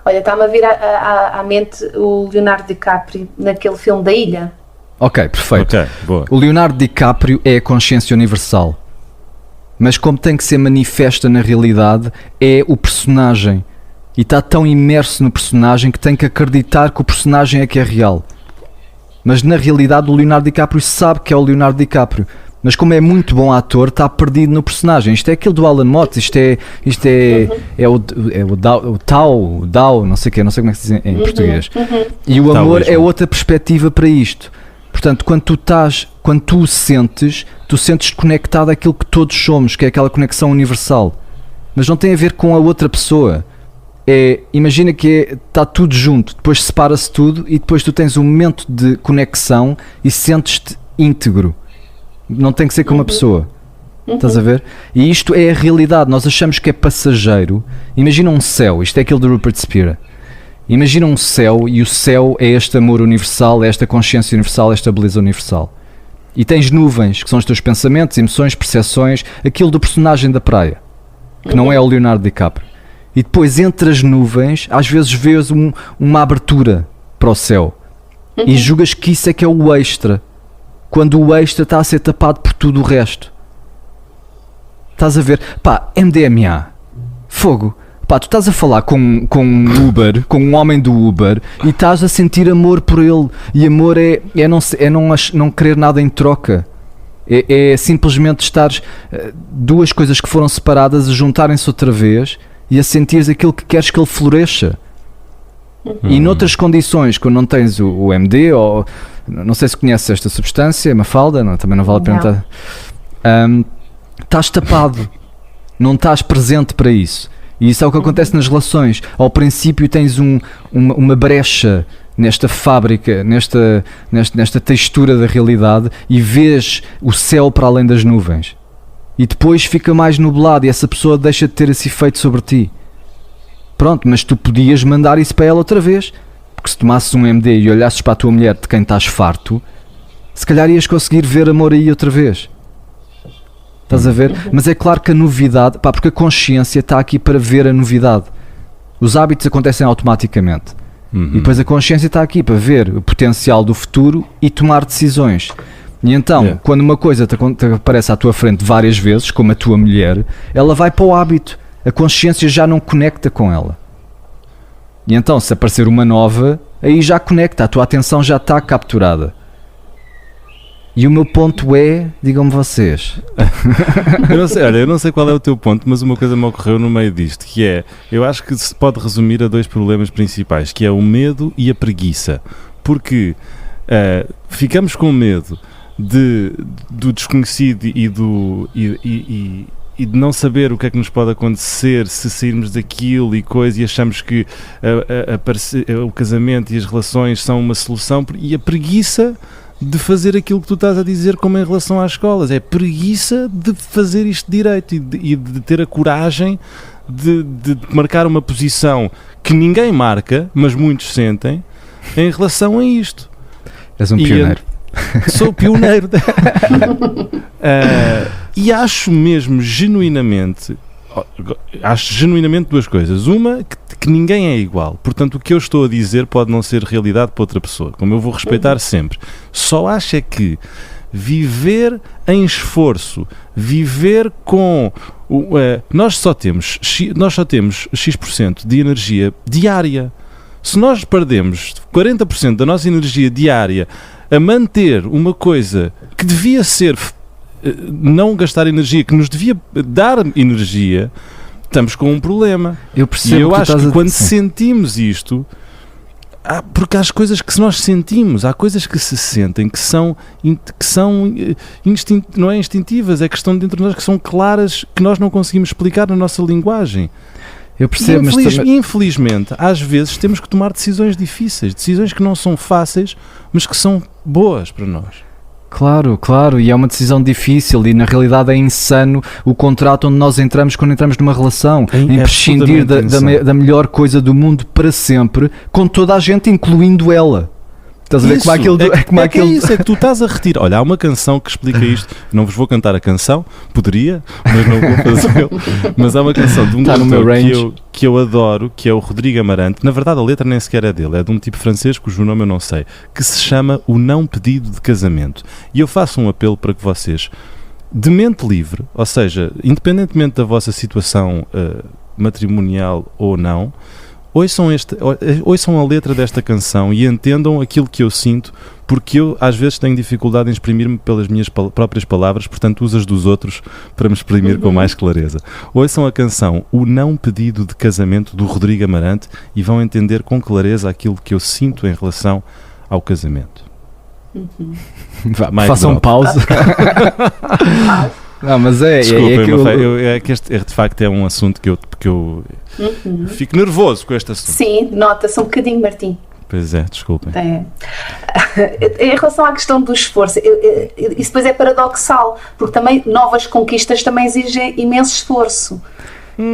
Olha, está-me a vir à mente o Leonardo DiCaprio naquele filme da Ilha. Ok, perfeito. Okay, boa. O Leonardo DiCaprio é a consciência universal. Mas como tem que ser manifesta na realidade, é o personagem. E está tão imerso no personagem que tem que acreditar que o personagem é que é real. Mas na realidade o Leonardo DiCaprio sabe que é o Leonardo DiCaprio. Mas como é muito bom ator, está perdido no personagem. Isto é aquilo do Alan Watts, isto é o Tao, não sei o quê, não sei como é que se diz em português. E o amor é outra perspectiva para isto. Portanto, quando tu sentes conectado àquilo que todos somos, que é aquela conexão universal. Mas não tem a ver com a outra pessoa. Imagina que está tudo junto, depois separa-se tudo e depois tu tens um momento de conexão e sentes-te íntegro. Não tem que ser com uma pessoa. Estás a ver? E isto é a realidade. Nós achamos que é passageiro. Imagina um céu. Isto é aquilo de Rupert Spira. Imagina um céu e o céu é este amor universal, é esta consciência universal, esta beleza universal. E tens nuvens, que são os teus pensamentos, emoções, percepções, aquilo do personagem da praia, que não é o Leonardo DiCaprio. E depois entre as nuvens, às vezes vês uma abertura para o céu. E julgas que isso é que é o extra. Quando o extra está a ser tapado por tudo o resto. Estás a ver? Pá, MDMA. Fogo. Pá, tu estás a falar com um Uber, com um homem do Uber, e estás a sentir amor por ele. E amor é não querer nada em troca. É simplesmente estares duas coisas que foram separadas a juntarem-se outra vez e a sentires aquilo que queres que ele floresça. E noutras condições, quando não tens o MD, ou não sei se conheces esta substância, Mafalda, não, também não vale a pena estar. Estás tapado, não estás presente para isso. E isso é o que acontece nas relações. Ao princípio tens uma brecha nesta fábrica, nesta textura da realidade, e vês o céu para além das nuvens. E depois fica mais nublado e essa pessoa deixa de ter esse efeito sobre ti. Pronto, mas tu podias mandar isso para ela outra vez. Porque se tomasses um MD e olhasses para a tua mulher de quem estás farto, se calhar ias conseguir ver amor aí outra vez. Estás a ver? Mas é claro que a novidade, pá, porque a consciência está aqui para ver a novidade. Os hábitos acontecem automaticamente. E depois a consciência está aqui para ver o potencial do futuro e tomar decisões. E então, quando uma coisa te aparece à tua frente várias vezes, como a tua mulher, ela vai para o hábito. A consciência já não conecta com ela. E então, se aparecer uma nova, aí já conecta, a tua atenção já está capturada. E o meu ponto é, digam-me vocês. Eu não sei qual é o teu ponto, mas uma coisa me ocorreu no meio disto, que é, eu acho que se pode resumir a dois problemas principais, que é o medo e a preguiça. Porque ficamos com medo do desconhecido e de não saber o que é que nos pode acontecer se sairmos daquilo e coisa, e achamos que o casamento e as relações são uma solução, e a preguiça de fazer aquilo que tu estás a dizer como em relação às escolas, é preguiça de fazer isto direito e de ter a coragem de marcar uma posição que ninguém marca, mas muitos sentem, em relação a isto. És um pioneiro. Sou pioneiro. E acho mesmo genuinamente duas coisas. Uma, que ninguém é igual. Portanto, o que eu estou a dizer pode não ser realidade para outra pessoa, como eu vou respeitar sempre. Só acho é que viver em esforço, viver com... nós só temos X% de energia diária. Se nós perdemos 40% da nossa energia diária a manter uma coisa que devia ser não gastar energia, que nos devia dar energia, estamos com um problema. Eu percebo. E eu acho que quando sentimos isto, porque há as coisas que nós sentimos, há coisas que se sentem, que são não é instintivas, é que estão dentro de nós, que são claras, que nós não conseguimos explicar na nossa linguagem. Eu percebo, infelizmente, às vezes temos que tomar decisões difíceis, decisões que não são fáceis, mas que são boas para nós. Claro, e é uma decisão difícil e na realidade é insano o contrato onde nós entramos quando entramos numa relação, em prescindir da melhor coisa do mundo para sempre, com toda a gente, incluindo ela. Estás a ver como é isso, é que tu estás a retirar. Olha, há uma canção que explica isto. Não vos vou cantar a canção, poderia, mas não vou fazê-lo. Mas há uma canção de um cantor que eu adoro, que é o Rodrigo Amarante. Na verdade, a letra nem sequer é dele, é de um tipo francês cujo nome eu não sei, que se chama O Não Pedido de Casamento. E eu faço um apelo para que vocês, de mente livre, ou seja, independentemente da vossa situação matrimonial ou não, ouçam a letra desta canção e entendam aquilo que eu sinto, porque eu às vezes tenho dificuldade em exprimir-me pelas minhas próprias palavras, portanto uso as dos outros para me exprimir com mais clareza. Ouçam a canção O Não Pedido de Casamento, do Rodrigo Amarante, e vão entender com clareza aquilo que eu sinto em relação ao casamento. Façam pausa. Não, mas desculpem, que este de facto é um assunto que eu fico nervoso com este assunto. Sim, nota-se um bocadinho, Martim. Pois é, desculpem. Em relação à questão do esforço, isso depois é paradoxal, porque também novas conquistas também exigem imenso esforço.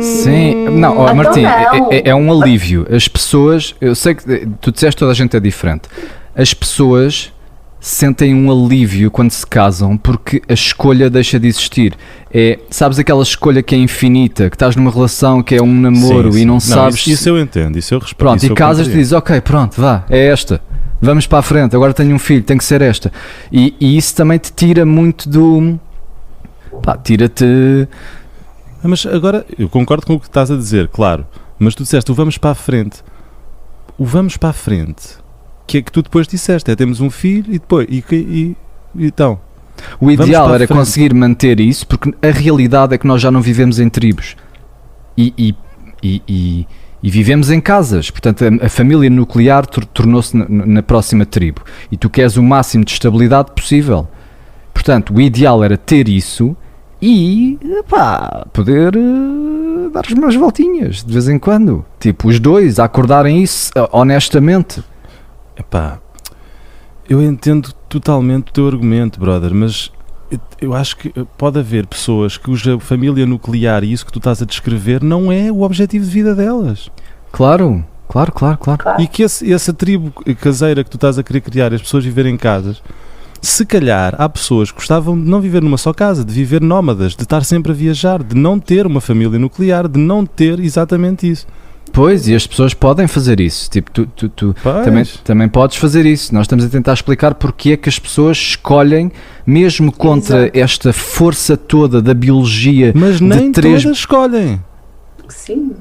Sim, não, então Martim, é um alívio. As pessoas, eu sei que tu disseste toda a gente é diferente, as pessoas sentem um alívio quando se casam porque a escolha deixa de existir. Sabes aquela escolha que é infinita, que estás numa relação que é um namoro, sim. E não sabes... Isso eu entendo, isso eu respeito. Pronto, e casas e dizes, ok, pronto, vá, é esta, vamos para a frente, agora tenho um filho, tem que ser esta. E isso também te tira muito do... tira-te... Mas agora, eu concordo com o que estás a dizer, claro, mas tu disseste o vamos para a frente. O vamos para a frente... que é que tu depois disseste, temos um filho e depois, então... O ideal era conseguir manter isso, porque a realidade é que nós já não vivemos em tribos e vivemos em casas, portanto a família nuclear tornou-se na próxima tribo e tu queres o máximo de estabilidade possível, portanto o ideal era ter isso e poder dar umas voltinhas de vez em quando, tipo os dois a acordarem isso honestamente. Eu entendo totalmente o teu argumento, brother, mas eu acho que pode haver pessoas cuja família nuclear e isso que tu estás a descrever não é o objetivo de vida delas. Claro. E que essa tribo caseira que tu estás a querer criar, as pessoas viverem em casas, se calhar há pessoas que gostavam de não viver numa só casa, de viver nómadas, de estar sempre a viajar, de não ter uma família nuclear, de não ter exatamente isso. Pois, e as pessoas podem fazer isso, tipo, tu também podes fazer isso. Nós estamos a tentar explicar porque é que as pessoas escolhem, mesmo contra esta força toda da biologia. Mas nem todas escolhem. Sim,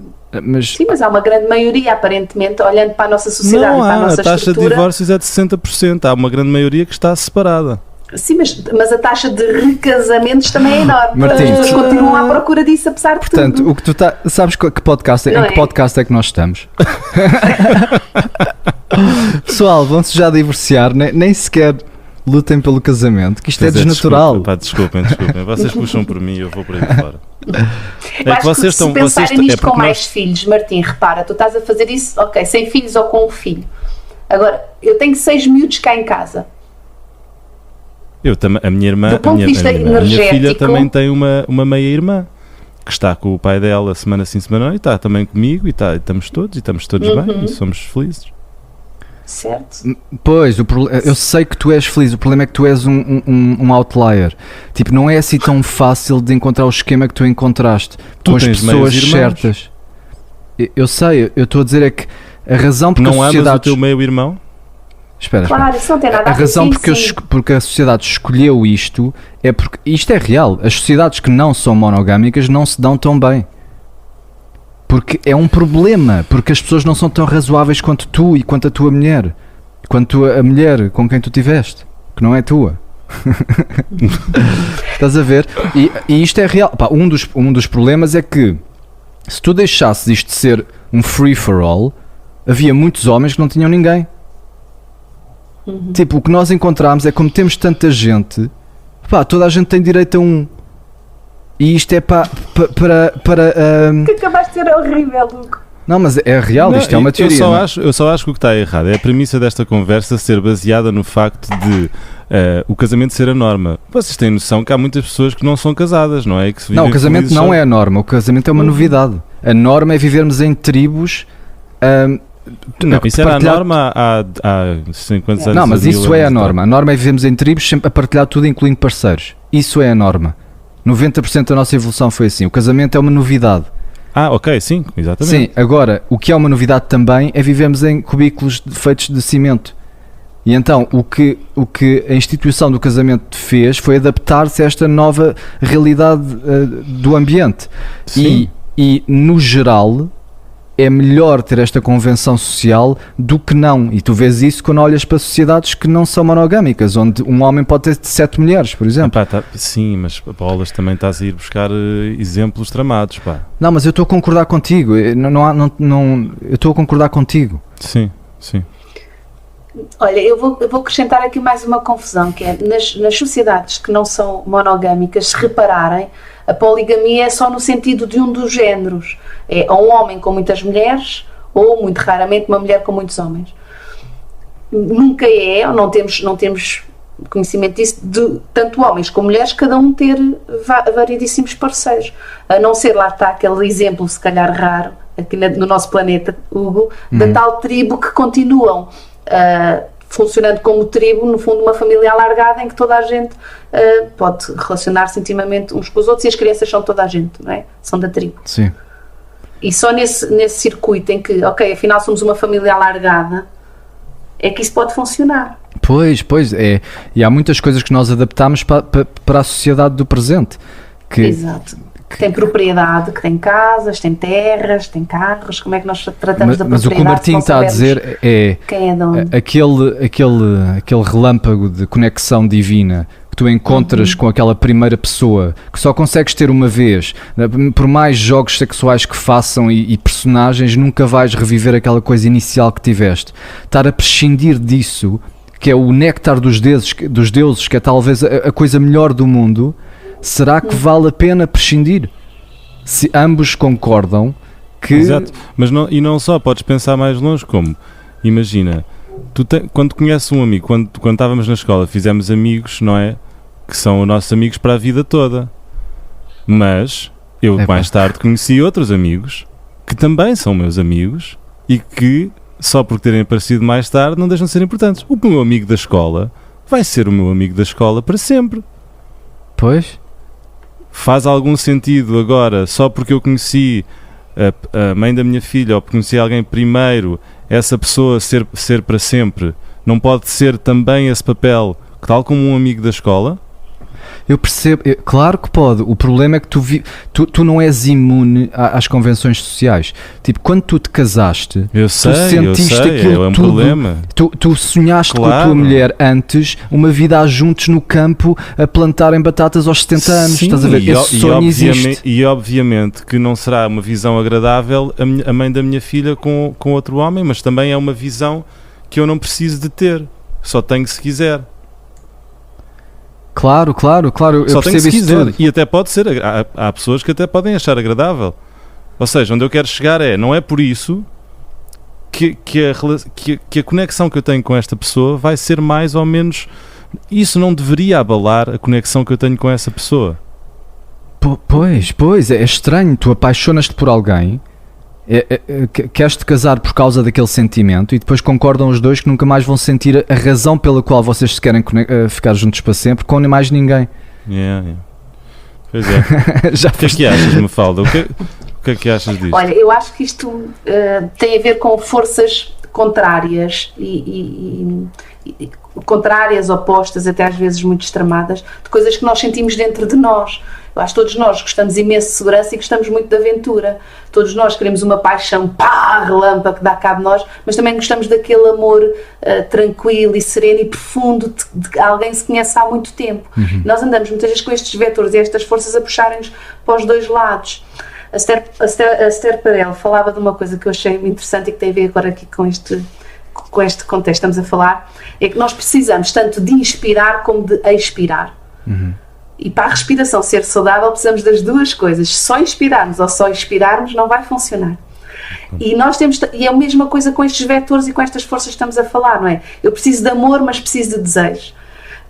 mas há uma grande maioria, aparentemente, olhando para a nossa sociedade e para a nossa estrutura. A taxa de divórcios é de 60%, há uma grande maioria que está separada. Sim, mas a taxa de recasamentos também é enorme. Martim, as pessoas continuam à procura disso, apesar de tudo. Portanto, o que tu sabes que podcast em que podcast é que nós estamos? Pessoal, vão-se já divorciar, nem sequer lutem pelo casamento, que isto é desnatural. Desculpem, vocês puxam por mim e eu vou por aí fora. É que vocês estão... Se pensarem nisto com mais filhos, Martim, repara, tu estás a fazer isso, ok, sem filhos ou com um filho. Agora, eu tenho 6 miúdos cá em casa. A minha irmã, a minha filha também tem uma meia-irmã que está com o pai dela semana sim, semana não, e está também comigo, e estamos todos bem, e somos felizes. Certo. Pois, eu sei que tu és feliz, o problema é que tu és um outlier. Tipo, não é assim tão fácil de encontrar o esquema que tu encontraste com as pessoas certas. Eu sei, eu estou a dizer é que a razão porque não a sociedade... amas o teu meio-irmão? Espera. Claro, isso não tem nada a ver. A razão porque a sociedade escolheu isto é porque isto é real. As sociedades que não são monogâmicas não se dão tão bem. Porque é um problema, porque as pessoas não são tão razoáveis quanto tu e quanto a tua mulher. Quanto a mulher com quem tu tiveste, que não é tua. Estás a ver? E isto é real. Pá, um dos problemas é que se tu deixasses isto de ser um free for all, havia muitos homens que não tinham ninguém. Tipo, o que nós encontramos é como temos tanta gente, pá, toda a gente tem direito a um. E isto é para que acabaste de ser horrível, Hugo. Não, mas é real, isto é uma teoria. Eu só acho que o que está errado é a premissa desta conversa ser baseada no facto de o casamento ser a norma. Vocês têm noção que há muitas pessoas que não são casadas, não é? Que se não, o casamento não é a norma, o casamento é uma novidade. A norma é vivermos em tribos... Não, isso era a norma há 50 anos. Não, mas isso é a norma. A norma é vivemos em tribos sempre a partilhar tudo, incluindo parceiros. Isso é a norma. 90% da nossa evolução foi assim. O casamento é uma novidade. Ok, sim, exatamente. Sim, agora, o que é uma novidade também é vivermos em cubículos feitos de cimento. E então, o que a instituição do casamento fez foi adaptar-se a esta nova realidade do ambiente. Sim. E, no geral... é melhor ter esta convenção social do que não. E tu vês isso quando olhas para sociedades que não são monogâmicas, onde um homem pode ter 7 mulheres, por exemplo. Sim, mas bolas, também estás a ir buscar exemplos tramados, pá. Não, mas eu estou a concordar contigo. Eu estou a concordar contigo. Sim. Olha, eu vou acrescentar aqui mais uma confusão, que é nas sociedades que não são monogâmicas, se repararem, a poligamia é só no sentido de um dos géneros. É um homem com muitas mulheres ou, muito raramente, uma mulher com muitos homens. Nunca ou não temos conhecimento disso, de tanto homens como mulheres, cada um ter variedíssimos parceiros. A não ser, lá está aquele exemplo, se calhar raro, aqui no nosso planeta, Hugo, da tal tribo que continuam funcionando como tribo, no fundo uma família alargada em que toda a gente pode relacionar-se intimamente uns com os outros, e as crianças são toda a gente, não é? São da tribo. Sim. E só nesse circuito em que, ok, afinal somos uma família alargada, é que isso pode funcionar. Pois é. E há muitas coisas que nós adaptamos para a sociedade do presente. Exato. Que tem propriedade, que tem casas, tem terras, tem carros. Como é que nós tratamos da propriedade? Mas o que o Martim está a dizer é quem é de onde? Aquele relâmpago de conexão divina que tu encontras com aquela primeira pessoa, que só consegues ter uma vez. Por mais jogos sexuais que façam e personagens, nunca vais reviver aquela coisa inicial que tiveste. Estar a prescindir disso, que é o néctar dos deuses, que é talvez a coisa melhor do mundo, será que vale a pena prescindir? Se ambos concordam que... Exato, mas não só, podes pensar mais longe, como, imagina, quando conheces um amigo, quando estávamos na escola, fizemos amigos, não é? Que são nossos amigos para a vida toda. Mas eu mais tarde conheci outros amigos que também são meus amigos e que, só por terem aparecido mais tarde, não deixam de ser importantes. O meu amigo da escola vai ser o meu amigo da escola para sempre. Pois. Faz algum sentido agora, só porque eu conheci a mãe da minha filha ou conheci alguém primeiro, essa pessoa ser para sempre, não pode ser também esse papel, tal como um amigo da escola? Eu percebo, claro que pode. O problema é que tu não és imune às convenções sociais. Tipo, quando tu te casaste, tu sentiste aquilo tudo. Problema. Tu sonhaste com a tua mulher antes, uma vida juntos no campo a plantarem batatas aos 70 anos. Sim, estás a ver? Esse sonho existe. E obviamente que não será uma visão agradável a mãe da minha filha com outro homem, mas também é uma visão que eu não preciso de ter. Só tenho se quiser. Claro, eu Só tem que percebo se isso quiser. tudo. E até pode ser, há pessoas que até podem achar agradável. Ou seja, onde eu quero chegar não é por isso que a conexão que eu tenho com esta pessoa vai ser mais ou menos... Isso não deveria abalar a conexão que eu tenho com essa pessoa. Pois, é estranho. Tu apaixonas-te por alguém, queres-te casar por causa daquele sentimento e depois concordam os dois que nunca mais vão sentir a razão pela qual vocês se querem ficar juntos para sempre com mais ninguém. Pois é. O que é que achas, Mafalda? O que é que achas disto? Olha, eu acho que isto tem a ver com forças contrárias e contrárias, opostas, até às vezes muito extremadas, de coisas que nós sentimos dentro de nós. Eu acho que todos nós gostamos imenso de segurança e gostamos muito de aventura. Todos nós queremos uma paixão, relâmpago, que dá cabo de nós, mas também gostamos daquele amor tranquilo e sereno e profundo de alguém que se conhece há muito tempo. Nós andamos muitas vezes com estes vetores e estas forças a puxarem-nos para os dois lados. A Esther Perel falava de uma coisa que eu achei interessante e que tem a ver agora aqui com este contexto que estamos a falar, é que nós precisamos tanto de inspirar como de expirar. E para a respiração ser saudável precisamos das duas coisas. Só inspirarmos ou só expirarmos não vai funcionar. E é a mesma coisa com estes vetores e com estas forças que estamos a falar, não é? Eu preciso de amor, mas preciso de desejo.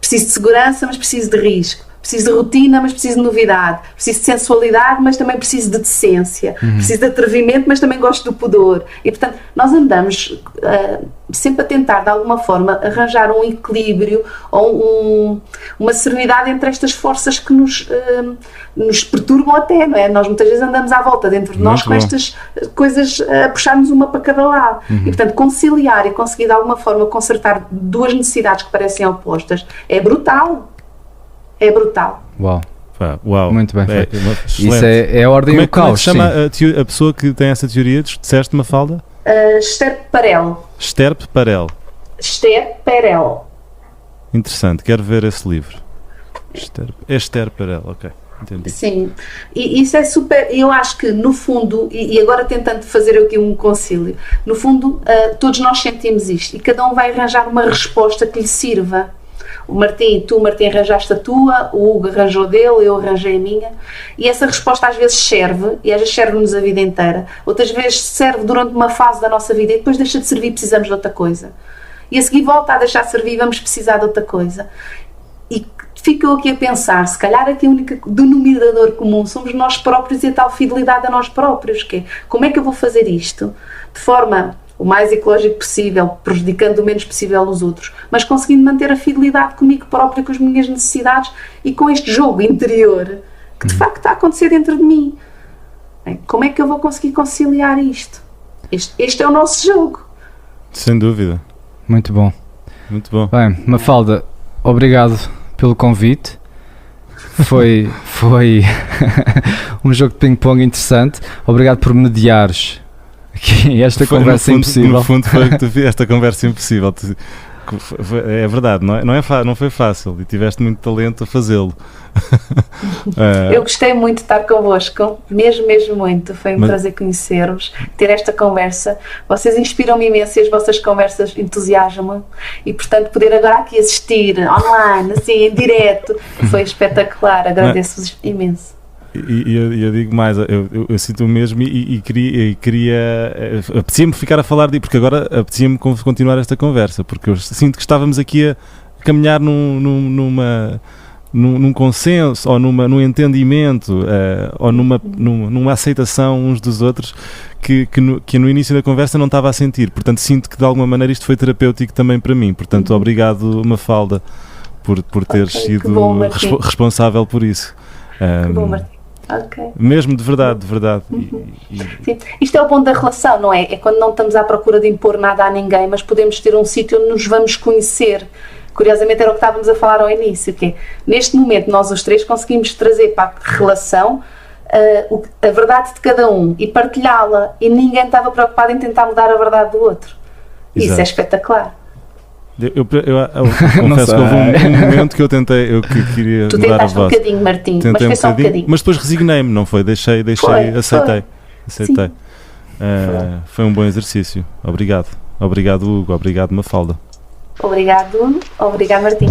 Preciso de segurança, mas preciso de risco. Preciso de rotina, mas preciso de novidade. Preciso de sensualidade, mas também preciso de decência. Preciso de atrevimento, mas também gosto do pudor. E, portanto, nós andamos sempre a tentar, de alguma forma, arranjar um equilíbrio ou uma serenidade entre estas forças que nos perturbam até, não é? Nós muitas vezes andamos à volta dentro de nós com estas coisas a puxar-nos uma para cada lado. E, portanto, conciliar e conseguir, de alguma forma, consertar duas necessidades que parecem opostas é brutal. É brutal. Uau. Muito bem feito. Isso é a ordem do caos. Como é que se chama a pessoa que tem essa teoria? Disseste, Mafalda? Esther Perel. Esther Perel. Interessante, quero ver esse livro. Esther Perel, ok. Entendi. Sim, e isso é super. Eu acho que no fundo, e agora tentando fazer aqui um concílio, no fundo todos nós sentimos isto e cada um vai arranjar uma resposta que lhe sirva. Tu, Martim, arranjaste a tua, o Hugo arranjou dele, eu arranjei a minha, e essa resposta às vezes serve, e às vezes serve-nos a vida inteira, outras vezes serve durante uma fase da nossa vida e depois deixa de servir, precisamos de outra coisa, e a seguir volta a deixar de servir, vamos precisar de outra coisa. E fico aqui a pensar, se calhar aqui o único denominador comum somos nós próprios e a tal fidelidade a nós próprios, que é, como é que eu vou fazer isto de forma o mais ecológico possível, prejudicando o menos possível os outros, mas conseguindo manter a fidelidade comigo próprio, com as minhas necessidades e com este jogo interior que de facto está a acontecer dentro de mim. Como é que eu vou conseguir conciliar isto? Este é o nosso jogo. Sem dúvida. Muito bom. Bem, Mafalda, obrigado pelo convite. Foi um jogo de ping-pong interessante. Obrigado por mediares aqui esta conversa impossível. No fundo foi que tu fizeste esta conversa impossível. É verdade, não foi fácil e tiveste muito talento a fazê-lo. Eu gostei muito de estar convosco, mesmo muito. Foi um prazer conhecer-vos, ter esta conversa. Vocês inspiram-me imenso e as vossas conversas entusiasmam-me e, portanto, poder agora aqui assistir online, assim, em direto, foi espetacular. Agradeço-vos imenso. E eu digo mais, eu sinto o mesmo e queria apetecia-me ficar a falar porque agora apetecia-me continuar esta conversa, porque eu sinto que estávamos aqui a caminhar num consenso ou num entendimento ou numa aceitação uns dos outros que no início da conversa não estava a sentir. Portanto, sinto que de alguma maneira isto foi terapêutico também para mim. Portanto, obrito, Mafalda, por teres sido responsável por isso. Que bom, Martim. Okay. Mesmo de verdade. Sim. Isto é o ponto da relação, não é? É quando não estamos à procura de impor nada a ninguém, mas podemos ter um sítio onde nos vamos conhecer. Curiosamente era o que estávamos a falar ao início, que é, neste momento nós os três conseguimos trazer para a relação a verdade de cada um e partilhá-la, e ninguém estava preocupado em tentar mudar a verdade do outro. Exato. Isso é espetacular. Eu confesso que houve um momento que eu queria tu mudar a voz. Tu tentaste um bocadinho, Martim, mas foi só um bocadinho. Mas depois resignei-me, não foi? Aceitei. Foi um bom exercício. Obrigado, Hugo. Obrigado, Mafalda. Obrigado, Martim.